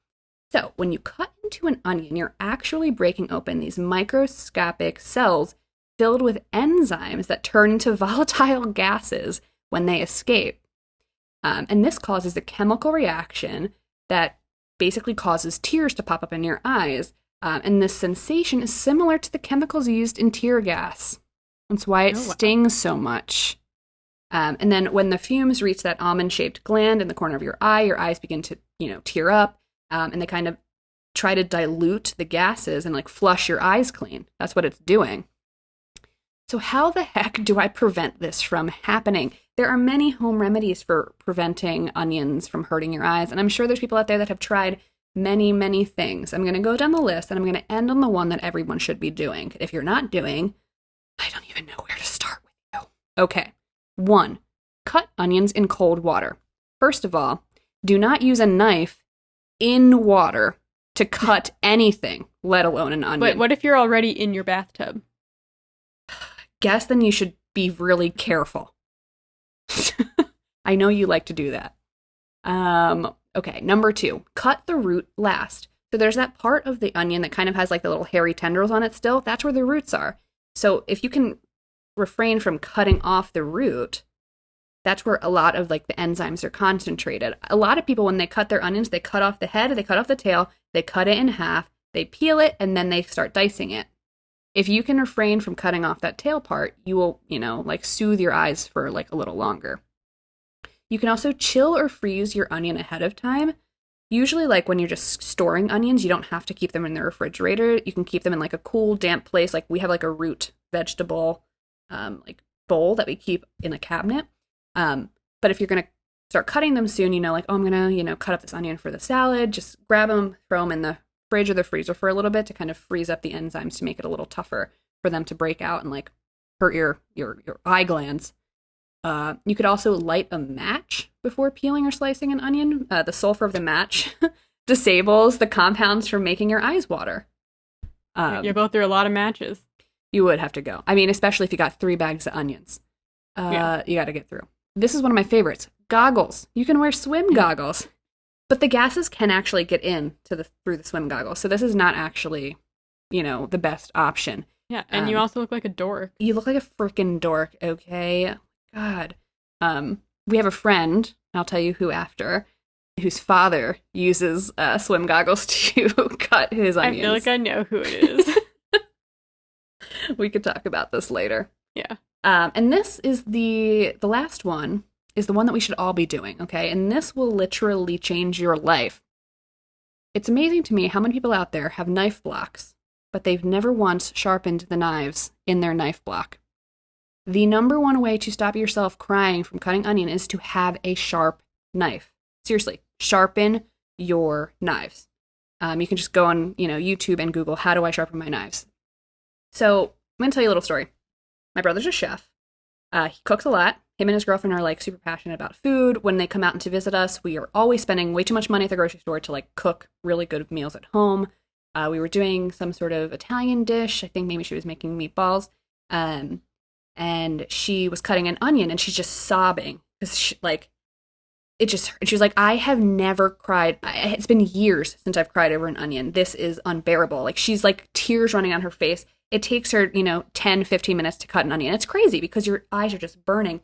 So when you cut into an onion, you're actually breaking open these microscopic cells filled with enzymes that turn into volatile gases when they escape. And this causes a chemical reaction that basically causes tears to pop up in your eyes. And this sensation is similar to the chemicals used in tear gas. That's why it stings so much. And then when the fumes reach that almond-shaped gland in the corner of your eyes begin to, tear up. And they kind of try to dilute the gases and like flush your eyes clean. That's what it's doing. So how the heck do I prevent this from happening? There are many home remedies for preventing onions from hurting your eyes. And I'm sure there's people out there that have tried many, many things. I'm going to go down the list and I'm going to end on the one that everyone should be doing. If you're not doing, I don't even know where to start with you. Okay. 1, cut onions in cold water. First of all, do not use a knife in water to cut anything, let alone an onion. But what if you're already in your bathtub? Guess then you should be really careful. I know you like to do that. Okay, number 2, cut the root last. So there's that part of the onion that kind of has like the little hairy tendrils on it still. That's where the roots are. So if you can refrain from cutting off the root, that's where a lot of like the enzymes are concentrated. A lot of people, when they cut their onions, they cut off the head, they cut off the tail, they cut it in half, they peel it, and then they start dicing it. If you can refrain from cutting off that tail part, you will, like soothe your eyes for like a little longer. You can also chill or freeze your onion ahead of time. Usually, like when you're just storing onions, you don't have to keep them in the refrigerator. You can keep them in like a cool, damp place. Like we have like a root vegetable like bowl that we keep in a cabinet. But if you're going to start cutting them soon, like, oh, I'm going to, cut up this onion for the salad, just grab them, throw them in the fridge or the freezer for a little bit to kind of freeze up the enzymes to make it a little tougher for them to break out and like hurt your eye glands. You could also light a match before peeling or slicing an onion. The sulfur of the match disables the compounds from making your eyes water. You go through a lot of matches. You would have to go. I mean, especially if you got 3 bags of onions. You got to get through. This is one of my favorites. Goggles. You can wear swim goggles. But the gases can actually get in through the swim goggles. So this is not actually, the best option. Yeah, and you also look like a dork. You look like a freaking dork, okay? God. We have a friend, I'll tell you who after, whose father uses swim goggles to cut his onions. I feel like I know who it is. We could talk about this later. Yeah. And this is the last one, is the one that we should all be doing, okay? And this will literally change your life. It's amazing to me how many people out there have knife blocks, but they've never once sharpened the knives in their knife block. The number one way to stop yourself crying from cutting onion is to have a sharp knife. Seriously, sharpen your knives. You can just go on, YouTube and Google, how do I sharpen my knives? So I'm going to tell you a little story. My brother's a chef. He cooks a lot. Him and his girlfriend are like super passionate about food. When they come out to visit us, we are always spending way too much money at the grocery store to like cook really good meals at home. We were doing some sort of Italian dish. I think maybe she was making meatballs. And she was cutting an onion and she's just sobbing because she was like, I have never cried. It's been years since I've cried over an onion. This is unbearable. Like, she's like tears running on her face. It takes her, 10, 15 minutes to cut an onion. It's crazy because your eyes are just burning.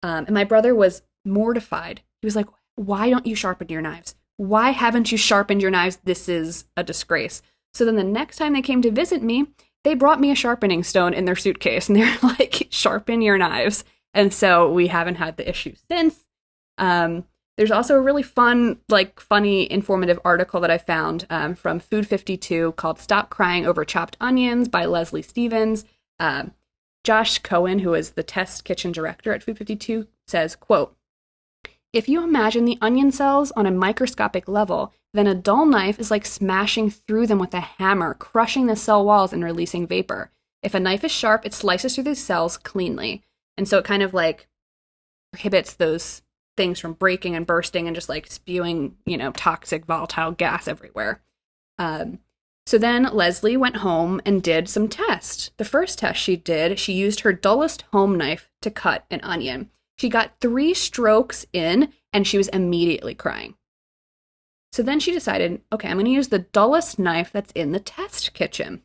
And my brother was mortified. He was like, why don't you sharpen your knives? Why haven't you sharpened your knives? This is a disgrace. So then the next time they came to visit me, they brought me a sharpening stone in their suitcase. And they're like, sharpen your knives. And so we haven't had the issue since. There's also a really funny, informative article that I found from Food 52 called Stop Crying Over Chopped Onions by Leslie Stevens. Josh Cohen, who is the test kitchen director at Food 52, says, quote, if you imagine the onion cells on a microscopic level, then a dull knife is like smashing through them with a hammer, crushing the cell walls and releasing vapor. If a knife is sharp, it slices through these cells cleanly. And so it kind of like prohibits those things from breaking and bursting and just like spewing, toxic volatile gas everywhere. So then Leslie went home and did some tests. The first test she did, she used her dullest home knife to cut an onion. She got 3 strokes in and she was immediately crying. So then she decided, okay, I'm going to use the dullest knife that's in the test kitchen.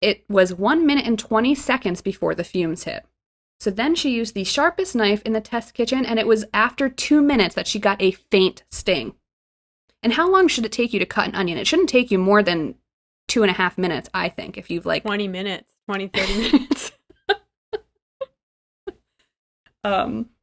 It was 1 minute and 20 seconds before the fumes hit. So then she used the sharpest knife in the test kitchen, and it was after 2 minutes that she got a faint sting. And how long should it take you to cut an onion? It shouldn't take you more than 2.5 minutes, I think, if you've 20 minutes, 20, 30 minutes.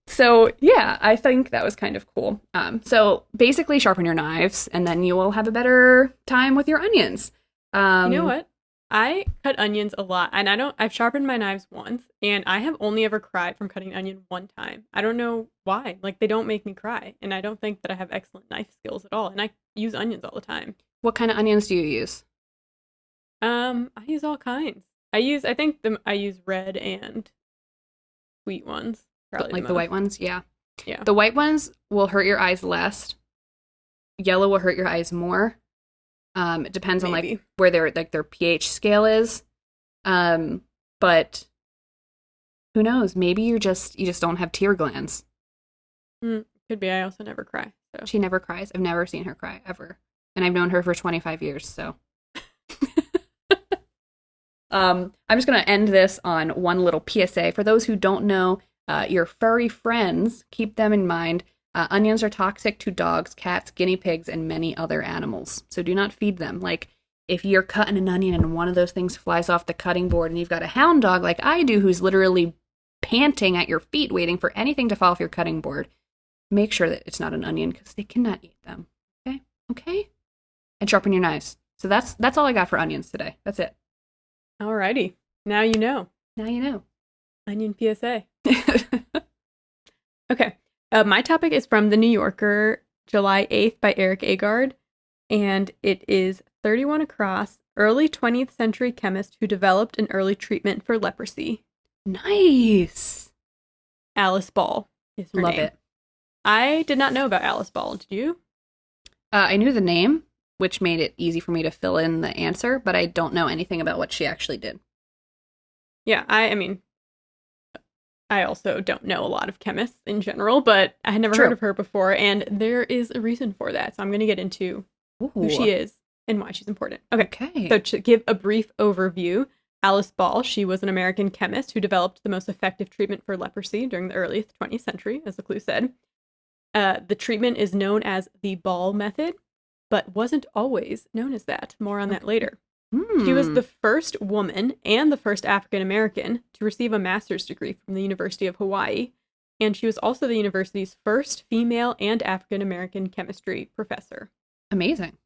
So yeah, I think that was kind of cool. So basically sharpen your knives and then you will have a better time with your onions. You know what? I cut onions a lot, and I've sharpened my knives once, and I have only ever cried from cutting an onion one time. I don't know why. Like, they don't make me cry, and I don't think that I have excellent knife skills at all, and I use onions all the time. What kind of onions do you use? I use all kinds. I use red and sweet ones. Probably Like the white ones? Yeah. Yeah. The white ones will hurt your eyes less. Yellow will hurt your eyes more. It depends on like where their pH scale is. But who knows? Maybe you just don't have tear glands. Could be. I also never cry. So. She never cries. I've never seen her cry ever. And I've known her for 25 years, so. I'm just going to end this on one little PSA. For those who don't know, your furry friends, keep them in mind. Onions are toxic to dogs, cats, guinea pigs, and many other animals. So do not feed them. Like, if you're cutting an onion and one of those things flies off the cutting board and you've got a hound dog like I do who's literally panting at your feet waiting for anything to fall off your cutting board, make sure that it's not an onion because they cannot eat them. Okay? And sharpen your knives. So that's all I got for onions today. That's it. Alrighty. Now you know. Onion PSA. Okay. My topic is from The New Yorker, July 8th by Eric Agard, and it is 31 across, early 20th century chemist who developed an early treatment for leprosy. Nice. Alice Ball is her name. Love it. I did not know about Alice Ball. Did you? I knew the name, which made it easy for me to fill in the answer, but I don't know anything about what she actually did. Yeah, I mean, I also don't know a lot of chemists in general, but I had never heard of her before, and there is a reason for that. So I'm going to get into who she is and why she's important. Okay. So to give a brief overview, Alice Ball, she was an American chemist who developed the most effective treatment for leprosy during the early 20th century, as the clue said. The treatment is known as the Ball method, but wasn't always known as that. More on that later. She was the first woman and the first African American to receive a master's degree from the University of Hawaii, and she was also the university's first female and African American chemistry professor. Amazing.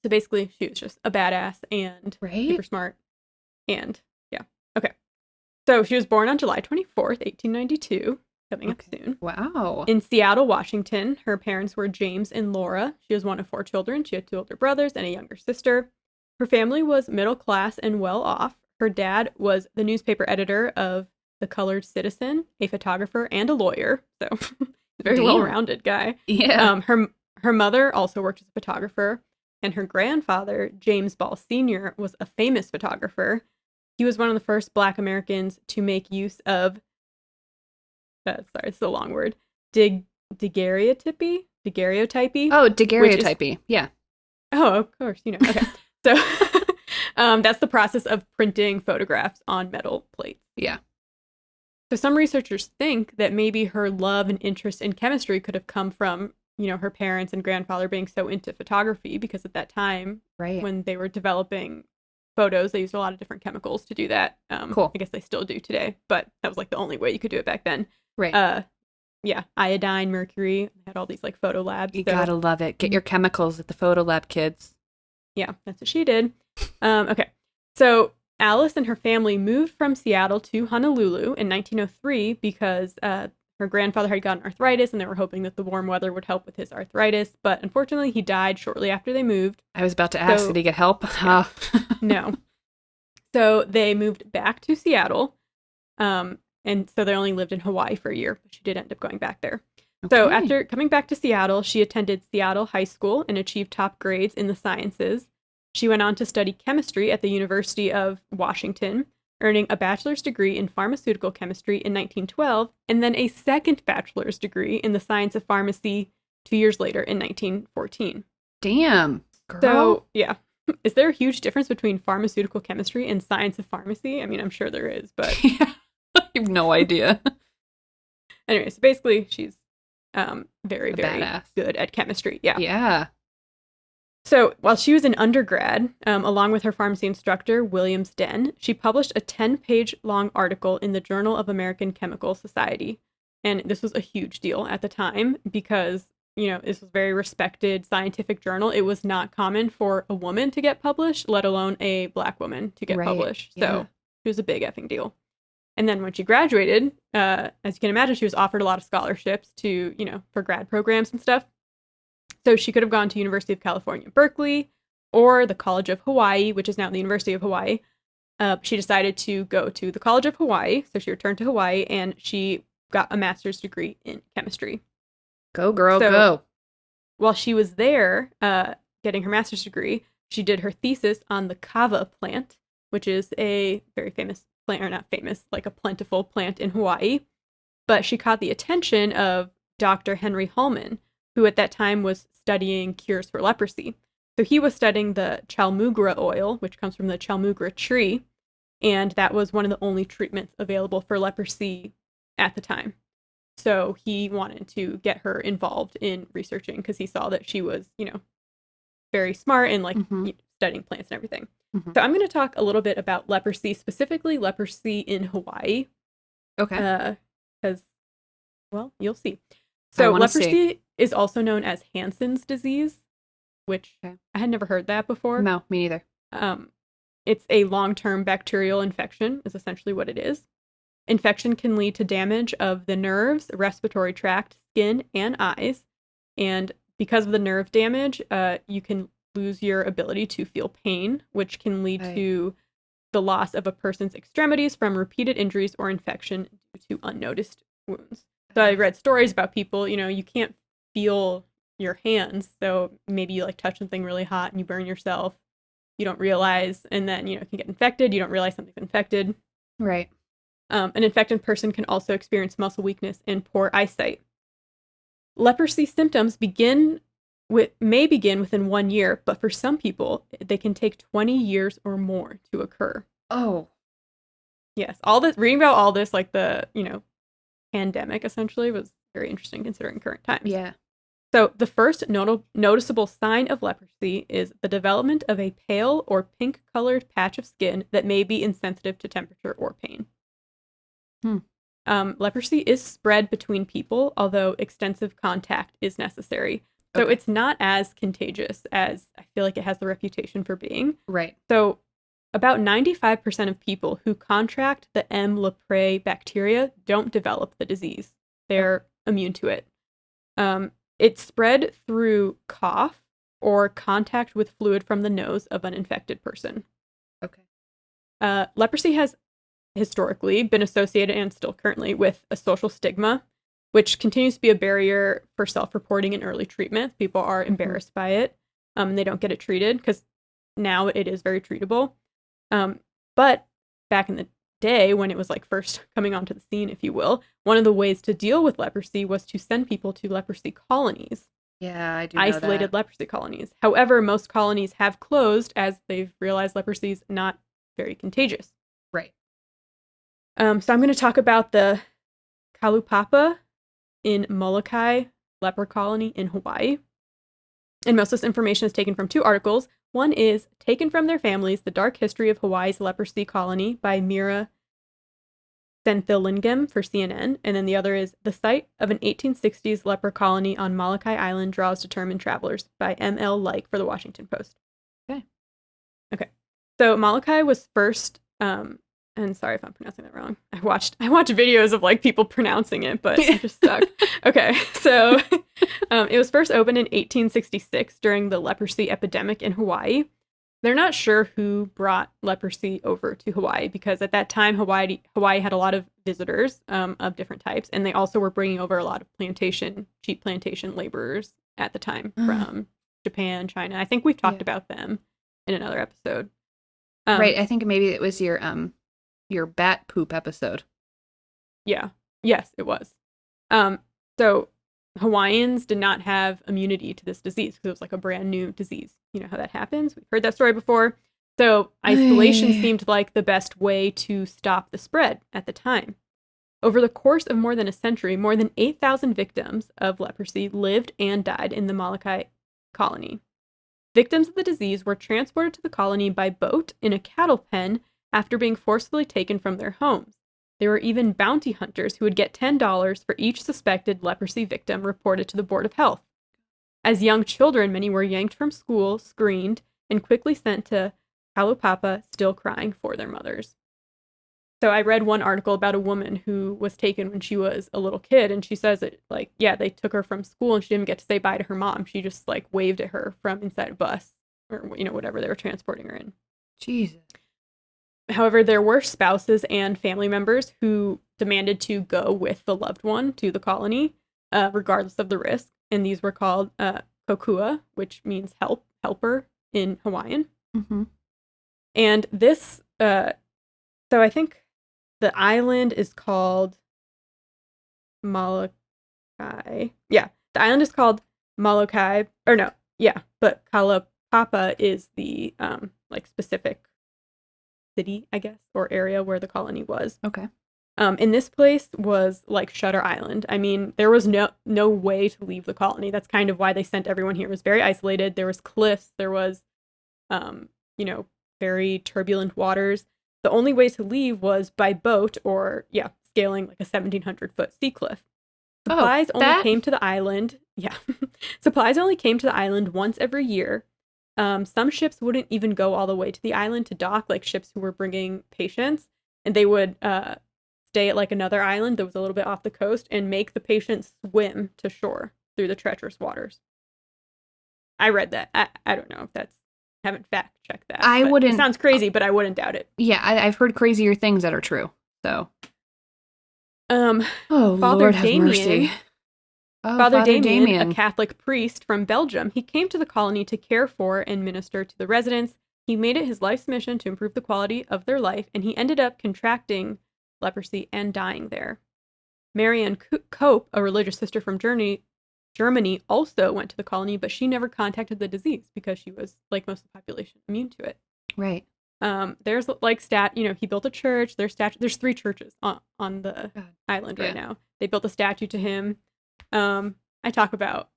So basically, she was just a badass and super smart. And yeah. Okay. So she was born on July 24th, 1892. Coming up soon. Wow. In Seattle, Washington. Her parents were James and Laura. She was one of 4 children. She had 2 older brothers and a younger sister. Her family was middle class and well off. Her dad was the newspaper editor of The Colored Citizen, a photographer, and a lawyer. So very well-rounded guy. Yeah. Her mother also worked as a photographer, and her grandfather, James Ball Sr., was a famous photographer. He was one of the first Black Americans to make use of, sorry, it's a long word, daguerreotypy. Oh, daguerreotypy. Yeah. Oh, of course, okay. So that's the process of printing photographs on metal plates. Yeah. So some researchers think that maybe her love and interest in chemistry could have come from, her parents and grandfather being so into photography, because at that time, right, when they were developing photos, they used a lot of different chemicals to do that. Cool. I guess they still do today, but that was like the only way you could do it back then. Right. Yeah, iodine, mercury. They had all these like photo labs. You gotta love it. Get your chemicals at the photo lab, kids. Yeah, that's what she did. Okay, so Alice and her family moved from Seattle to Honolulu in 1903 because her grandfather had gotten arthritis, and they were hoping that the warm weather would help with his arthritis. But unfortunately, he died shortly after they moved. I was about to ask, did he get help? Yeah. No. So they moved back to Seattle, and so they only lived in Hawaii for a year, but she did end up going back there. Okay. So after coming back to Seattle, she attended Seattle High School and achieved top grades in the sciences. She went on to study chemistry at the University of Washington, earning a bachelor's degree in pharmaceutical chemistry in 1912, and then a second bachelor's degree in the science of pharmacy 2 years later in 1914. Damn, girl. So, yeah. Is there a huge difference between pharmaceutical chemistry and science of pharmacy? I mean, I'm sure there is, but... Yeah. I have no idea. Anyway, so basically, she's very, very badass. Good at chemistry. Yeah. Yeah. So while she was an undergrad, along with her pharmacy instructor, Williams Den, she published a 10-page long article in the Journal of American Chemical Society. And this was a huge deal at the time because, this was a very respected scientific journal. It was not common for a woman to get published, let alone a Black woman to get published. So it was a big effing deal. And then when she graduated, as you can imagine, she was offered a lot of scholarships to, for grad programs and stuff. So she could have gone to University of California, Berkeley, or the College of Hawaii, which is now the University of Hawaii. She decided to go to the College of Hawaii. So she returned to Hawaii and she got a master's degree in chemistry. Go, girl, go. While she was there getting her master's degree, she did her thesis on the kava plant, which is a very famous plant, or not famous, like a plentiful plant in Hawaii. But she caught the attention of Dr. Henry Hallman, who at that time was studying cures for leprosy. So he was studying the chalmugra oil, which comes from the chalmugra tree, and that was one of the only treatments available for leprosy at the time. So he wanted to get her involved in researching because he saw that she was, very smart and studying plants and everything. Mm-hmm. So I'm going to talk a little bit about leprosy, specifically leprosy in Hawaii. Okay. Because, you'll see. So leprosy is also known as Hansen's disease, which I had never heard that before. No, me neither. It's a long-term bacterial infection is essentially what it is. Infection can lead to damage of the nerves, respiratory tract, skin, and eyes. And because of the nerve damage, you can lose your ability to feel pain, which can lead to the loss of a person's extremities from repeated injuries or infection due to unnoticed wounds. So I read stories about people, you can't feel your hands. So maybe you touch something really hot and you burn yourself. You don't realize, and then, it can get infected. You don't realize something's infected. Right. An infected person can also experience muscle weakness and poor eyesight. Leprosy symptoms may begin within 1 year, but for some people, they can take 20 years or more to occur. Oh. Yes. Reading about all this, the, pandemic essentially was very interesting considering current times. Yeah. So the first noticeable sign of leprosy is the development of a pale or pink-colored patch of skin that may be insensitive to temperature or pain. Leprosy is spread between people, although extensive contact is necessary. So it's not as contagious as I feel like it has the reputation for being. Right. So about 95% of people who contract the M. leprae bacteria don't develop the disease. They're immune to it. It's spread through cough or contact with fluid from the nose of an infected person. Okay. Leprosy has historically been associated, and still currently, with a social stigma, which continues to be a barrier for self-reporting and early treatment. People are embarrassed by it, and they don't get it treated because now it is very treatable. But back in the day, when it was like first coming onto the scene, if you will, one of the ways to deal with leprosy was to send people to leprosy colonies. Yeah, I do know Isolated that. leprosy colonies. However, most colonies have closed as they've realized leprosy is not very contagious. Right. So I'm going to talk about the Kalupapa in Molokai leper colony in Hawaii. And most of this information is taken from two articles. One is Taken from Their Families, The Dark History of Hawaii's Leprosy Colony by Mira Senthilingam for CNN. And then the other is The Site of an 1860s Leper Colony on Molokai Island Draws Determined Travelers by M.L. Like for the Washington Post. Okay. So Molokai was first, and sorry if I'm pronouncing that wrong. I watched videos of like people pronouncing it, but it just suck. Okay. So it was first opened in 1866 during the leprosy epidemic in Hawaii. They're not sure who brought leprosy over to Hawaii because at that time, Hawaii had a lot of visitors of different types. And they also were bringing over a lot of cheap plantation laborers at the time from Japan, China. I think we've talked about them in another episode. Right. I think maybe it was your bat poop episode. Yeah. Yes, it was. So Hawaiians did not have immunity to this disease because it was like a brand new disease. You know how that happens? We've heard that story before. So isolation seemed like the best way to stop the spread at the time. Over the course of more than a century, more than 8,000 victims of leprosy lived and died in the Molokai colony. Victims of the disease were transported to the colony by boat in a cattle pen after being forcibly taken from their homes. There were even bounty hunters who would get $10 for each suspected leprosy victim reported to the Board of Health. As young children, many were yanked from school, screened, and quickly sent to Kalupapa, still crying for their mothers. So I read one article about a woman who was taken when she was a little kid, and she says that, like, yeah, they took her from school and she didn't get to say bye to her mom. She just, like, waved at her from inside a bus or, you know, whatever they were transporting her in. Jesus. However, there were spouses and family members who demanded to go with the loved one to the colony, regardless of the risk. And these were called kokua, which means helper in Hawaiian. Mm-hmm. And this, so I think the island is called Molokai. Yeah, the island is called Molokai, or no, yeah, but Kalupapa is the like specific city, I guess, or area where the colony was. Okay. And this place was like Shutter Island. I mean, there was no way to leave the colony. That's kind of why they sent everyone here. It was very isolated. There was cliffs. There was, you know, very turbulent waters. The only way to leave was by boat or, scaling like a 1,700-foot sea cliff. Supplies only came to the island. Yeah. Supplies only came to the island once every year. Some ships wouldn't even go all the way to the island to dock, like ships who were bringing patients, and they would stay at like another island that was a little bit off the coast and make the patients swim to shore through the treacherous waters. I read that. I don't know if haven't fact checked that. I wouldn't. It sounds crazy, but I wouldn't doubt it. Yeah, I've heard crazier things that are true. So. Father Lord have Damien, mercy. Father Damien, a Catholic priest from Belgium, he came to the colony to care for and minister to the residents. He made it his life's mission to improve the quality of their life, and he ended up contracting leprosy and dying there. Marianne Cope, a religious sister from Germany, also went to the colony, but she never contacted the disease because she was, like most of the population, immune to it. Right. There's like he built a church. There's 3 churches on the island right now. They built a statue to him. I talk about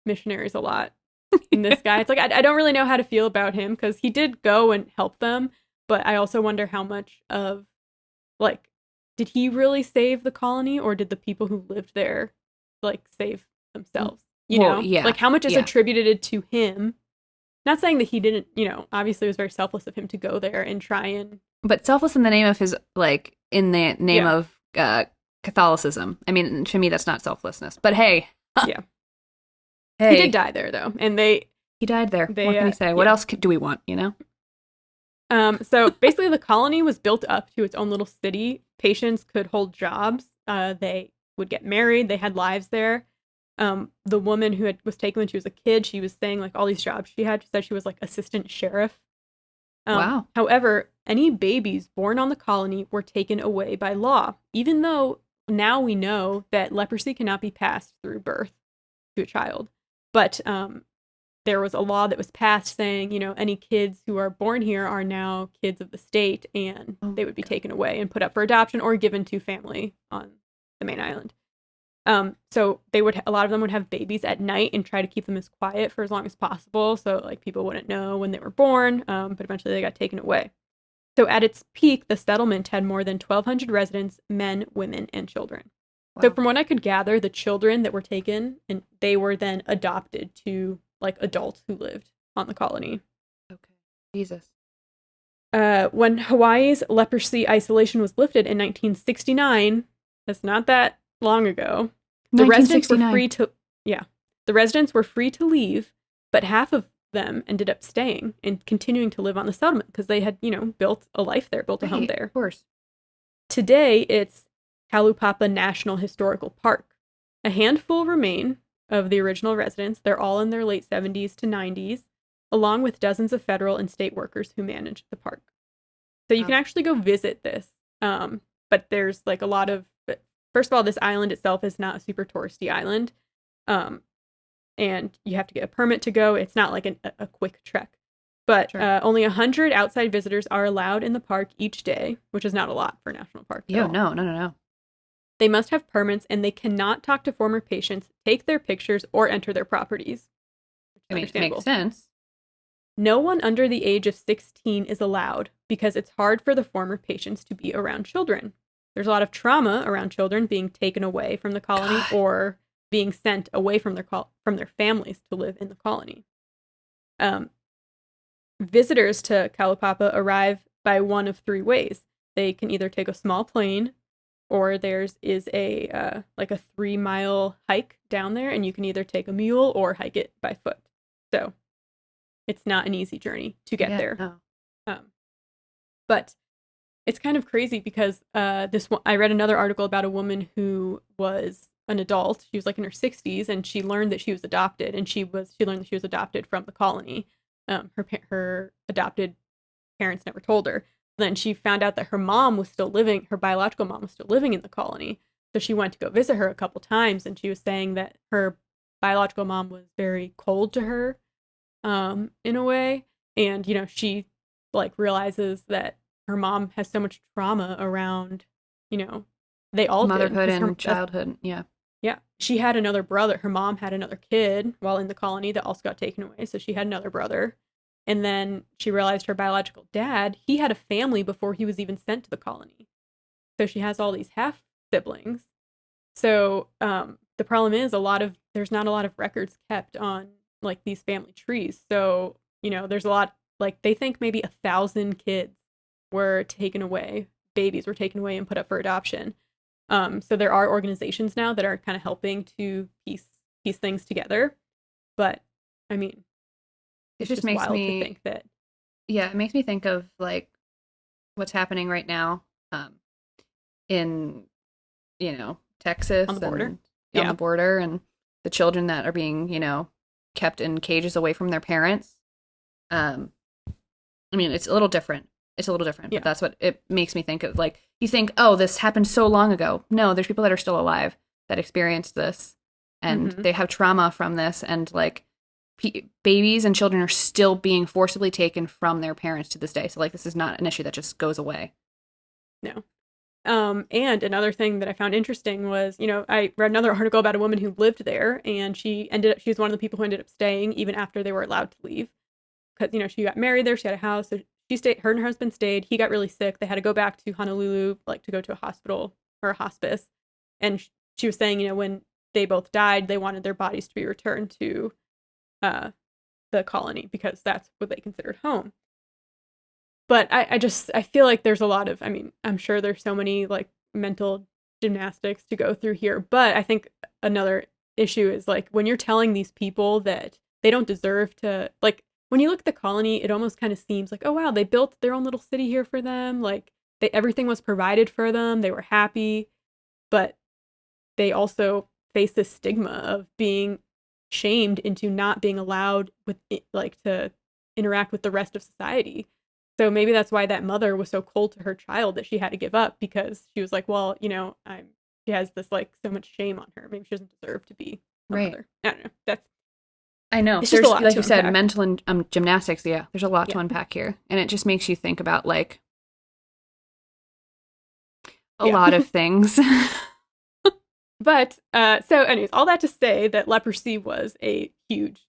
missionaries a lot in this guy. It's like I don't really know how to feel about him because he did go and help them, but I also wonder how much of, like, did he really save the colony or did the people who lived there like save themselves? You know, like how much is attributed to him? Not saying that he didn't, you know, obviously it was very selfless of him to go there and try and... But selfless in the name of his, like, in the name of Catholicism. I mean, to me, that's not selflessness. But hey. Yeah. Hey. He did die there, though. And He died there. What can I say? What else do we want, you know? So basically the colony was built up to its own little city. Patients could hold jobs. They would get married. They had lives there. The woman who was taken when she was a kid, she was saying like all these jobs she had. She said she was like assistant sheriff. Wow. However, any babies born on the colony were taken away by law, even though now we know that leprosy cannot be passed through birth to a child. But there was a law that was passed saying, any kids who are born here are now kids of the state, and they would be taken away and put up for adoption or given to family on the main island. So a lot of them would have babies at night and try to keep them as quiet for as long as possible, so like people wouldn't know when they were born. But eventually they got taken away. So at its peak, the settlement had more than 1,200 residents, men, women, and children. Wow. So from what I could gather, the children that were taken, and they were then adopted to like adults who lived on the colony. Okay. Jesus. When Hawaii's leprosy isolation was lifted in 1969, that's not that long ago, the residents were free to leave, but half of them ended up staying and continuing to live on the settlement because they had, built a life there, built a home there. Of course. Today, it's Kalaupapa National Historical Park. A handful remain of the original residents. They're all in their late 70s to 90s, along with dozens of federal and state workers who manage the park. So you can actually go visit this. But there's like a lot of, first of all, this island itself is not a super touristy island. And you have to get a permit to go. It's not like a quick trek. But Sure. Only 100 outside visitors are allowed in the park each day, which is not a lot for a national park. No. They must have permits, and they cannot talk to former patients, take their pictures, or enter their properties. I mean, it makes sense. No one under the age of 16 is allowed because it's hard for the former patients to be around children. There's a lot of trauma around children being taken away from the colony or being sent away from their families to live in the colony. Visitors to Kalaupapa arrive by one of three ways. They can either take a small plane, or there's a 3-mile hike down there, and you can either take a mule or hike it by foot. So it's not an easy journey to get there. No. But it's kind of crazy because I read another article about a woman who was an adult. She was like in her 60s, and she learned that she was adopted, and she learned that she was adopted from the colony. Her adopted parents never told her. Then she found out that her biological mom was still living in the colony. So she went to go visit her a couple times, and she was saying that her biological mom was very cold to her, in a way. And, she like realizes that her mom has so much trauma around, they all motherhood did, and childhood. Yeah. Yeah. She had another brother. Her mom had another kid while in the colony that also got taken away. So she had another brother. And then she realized her biological dad, he had a family before he was even sent to the colony. So she has all these half siblings. So the problem is there's not a lot of records kept on like these family trees. So, there's a lot, like they think maybe 1,000 kids were taken away. Babies were taken away and put up for adoption. So there are organizations now that are kind of helping to piece things together. But I mean, it just makes wild me to think that. Yeah, it makes me think of like what's happening right now in Texas On the border. On the border, and the children that are being kept in cages away from their parents. I mean, it's a little different. Yeah. But that's what it makes me think of. Like, you think, oh, this happened so long ago. No, there's people that are still alive that experienced this, and they have trauma from this, and like babies and children are still being forcibly taken from their parents to this day. So like, this is not an issue that just goes away. No. And another thing that I found interesting was, I read another article about a woman who lived there, and she was one of the people who ended up staying even after they were allowed to leave. Because, she got married there, she had a house, so she stayed, her and her husband stayed, he got really sick, they had to go back to Honolulu, like to go to a hospital or a hospice. And she was saying, when they both died, they wanted their bodies to be returned to the colony because that's what they considered home. But I feel like there's a lot of, I'm sure there's so many like mental gymnastics to go through here. But I think another issue is like when you're telling these people that they don't deserve to, like when you look at the colony, it almost kind of seems like, oh wow, they built their own little city here for them. Like everything was provided for them. They were happy, but they also face this stigma of being shamed into not being allowed to interact with the rest of society. So maybe that's why that mother was so cold to her child that she had to give up, because she was like, well, she has this like so much shame on her. Maybe she doesn't deserve to be a Right. mother. I don't know. I know. It's just There's, a lot like to you said, unpack. mental and gymnastics. Yeah, there's a lot to Yeah. unpack here. And it just makes you think about like a Yeah. lot of things. But so anyways, all that to say that leprosy was a huge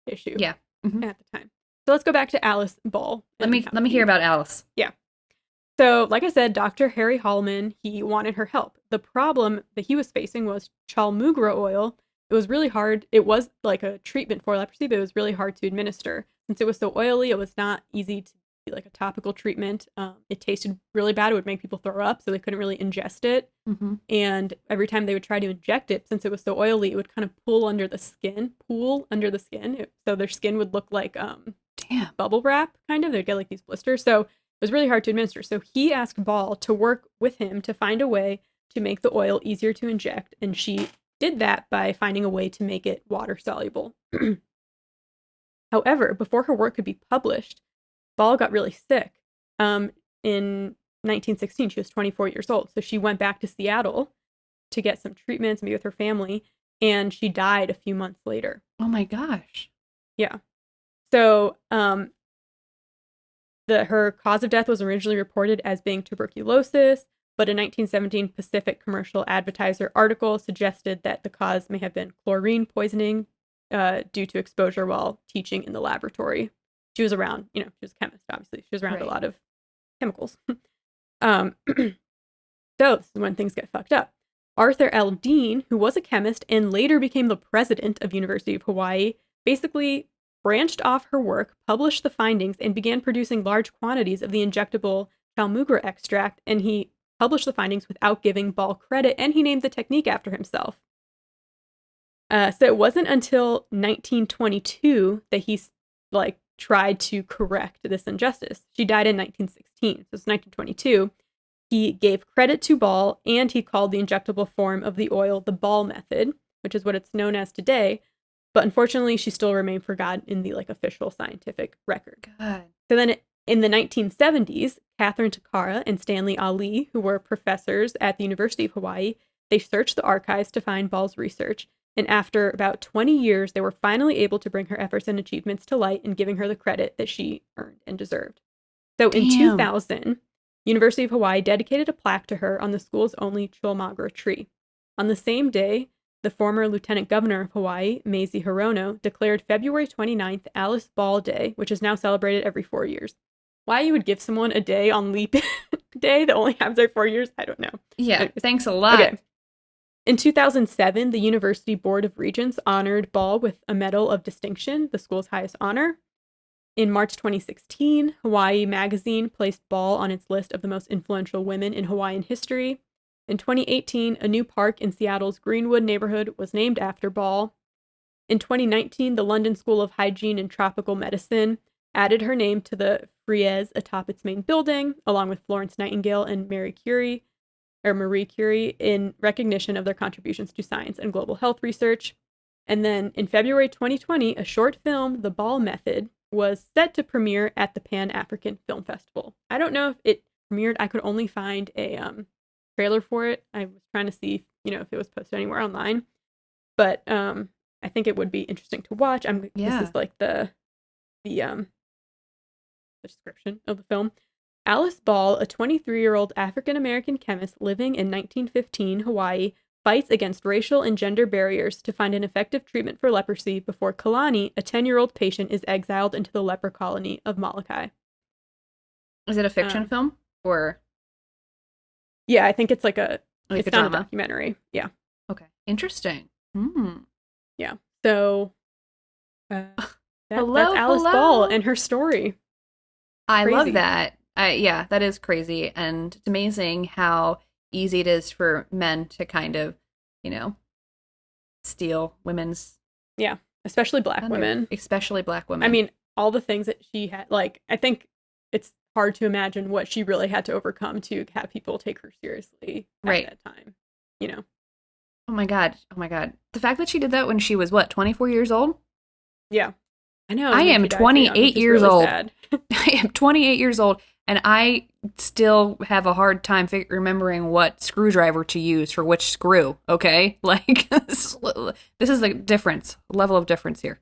issue Yeah. Mhm. at the time. So let's go back to Alice Ball. Let me hear about Alice. Yeah. So, like I said, Dr. Harry Hallman, he wanted her help. The problem that he was facing was chalmugra oil. It was really hard. It was like a treatment for leprosy, but it was really hard to administer. Since it was so oily, it was not easy to be like a topical treatment. It tasted really bad. It would make people throw up, so they couldn't really ingest it. Mm-hmm. And every time they would try to inject it, since it was so oily, it would kind of pool under the skin. So their skin would look like Damn. bubble wrap, kind of. They'd get like these blisters. So it was really hard to administer. So he asked Ball to work with him to find a way to make the oil easier to inject. And she did that by finding a way to make it water soluble. However, before her work could be published, Ball got really sick. In 1916, she was 24 years old. So she went back to Seattle to get some treatments and be with her family. And she died a few months later. Oh my gosh. Yeah. So her cause of death was originally reported as being tuberculosis, but a 1917 Pacific Commercial Advertiser article suggested that the cause may have been chlorine poisoning due to exposure while teaching in the laboratory. She was around, she was a chemist, obviously. She was around a lot of chemicals. So this is when things get fucked up. Arthur L. Dean, who was a chemist and later became the president of University of Hawaii, basically branched off her work, published the findings, and began producing large quantities of the injectable chalmugra extract, and he published the findings without giving Ball credit, and he named the technique after himself. So it wasn't until 1922 that he tried to correct this injustice. She died in 1916, so it's 1922. He gave credit to Ball, and he called the injectable form of the oil the Ball method, which is what it's known as today. But unfortunately, she still remained forgotten in the official scientific record. God. So then in the 1970s, Catherine Takara and Stanley Ali, who were professors at the University of Hawaii, they searched the archives to find Ball's research. And after about 20 years, they were finally able to bring her efforts and achievements to light and giving her the credit that she earned and deserved. So in 2000, University of Hawaii dedicated a plaque to her on the school's only chalmugra tree. On the same day, the former Lieutenant Governor of Hawaii, Mazie Hirono, declared February 29th Alice Ball Day, which is now celebrated every 4 years. Why you would give someone a day on Leap Day that only happens every 4 years, I don't know. Yeah, Anyways, thanks a lot. Okay. In 2007, the University Board of Regents honored Ball with a Medal of Distinction, the school's highest honor. In March 2016, Hawaii Magazine placed Ball on its list of the most influential women in Hawaiian history. In 2018, a new park in Seattle's Greenwood neighborhood was named after Ball. In 2019, the London School of Hygiene and Tropical Medicine added her name to the frieze atop its main building, along with Florence Nightingale and Marie Curie, in recognition of their contributions to science and global health research. And then in February 2020, a short film, The Ball Method, was set to premiere at the Pan-African Film Festival. I don't know if it premiered. I could only find a trailer for it. I was trying to see, if it was posted anywhere online. But I think it would be interesting to watch. This is like the description of the film. Alice Ball, a 23-year-old African-American chemist living in 1915 Hawaii, fights against racial and gender barriers to find an effective treatment for leprosy before Kalani, a 10-year-old patient, is exiled into the leper colony of Molokai. Is it a fiction film or? Yeah, I think it's it's a not drama. a documentary. Yeah. Okay. Interesting. Yeah. So that's Hello, Alice Ball and her story. I Crazy. love that. Yeah, that is crazy. And it's amazing how easy it is for men to kind of, steal women's. Yeah, especially Black women. Especially Black women. I mean, all the things that she had, I think it's hard to imagine what she really had to overcome to have people take her seriously at that time, Oh my God. The fact that she did that when she was, 24 years old? Yeah. I know. I am Nikki died so young, 28 which is years really old. sad. I am 28 years old, and I still have a hard time remembering what screwdriver to use for which screw, okay? Like, this is the level of difference here.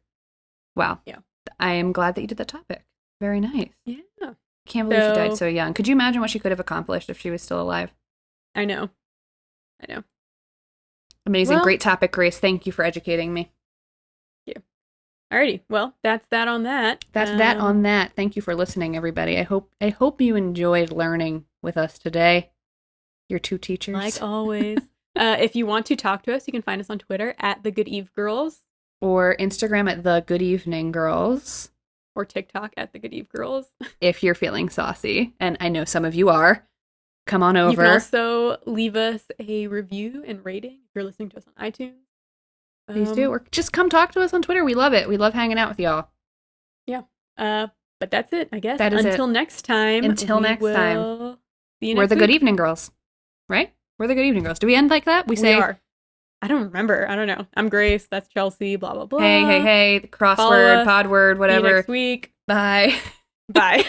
Wow. Yeah. I am glad that you did that topic. Very nice. Yeah. Can't believe she died so young. Could you imagine what she could have accomplished if she was still alive? I know. Amazing. Well, great topic, Grace. Thank you for educating me. Yeah. Alrighty. Well, that's that on that. That's that on that. Thank you for listening, everybody. I hope you enjoyed learning with us today. Your two teachers. Like always. If you want to talk to us, you can find us on Twitter at The Good Eve Girls. Or Instagram at The Good Evening Girls. Or TikTok at The Good Eve Girls. If you're feeling saucy, and I know some of you are, come on over. You can also leave us a review and rating if you're listening to us on iTunes. Please do. Or just come talk to us on Twitter. We love it. We love hanging out with y'all. Yeah. But that's it, I guess. That is Until next time. Until next time. See you We're next the week. Good Evening Girls. Right? We're the Good Evening Girls. Do we end like that? We are. I don't remember. I don't know. I'm Grace. That's Chelsea. Blah, blah, blah. Hey. The crossword, podword, whatever. See you next week. Bye. Bye.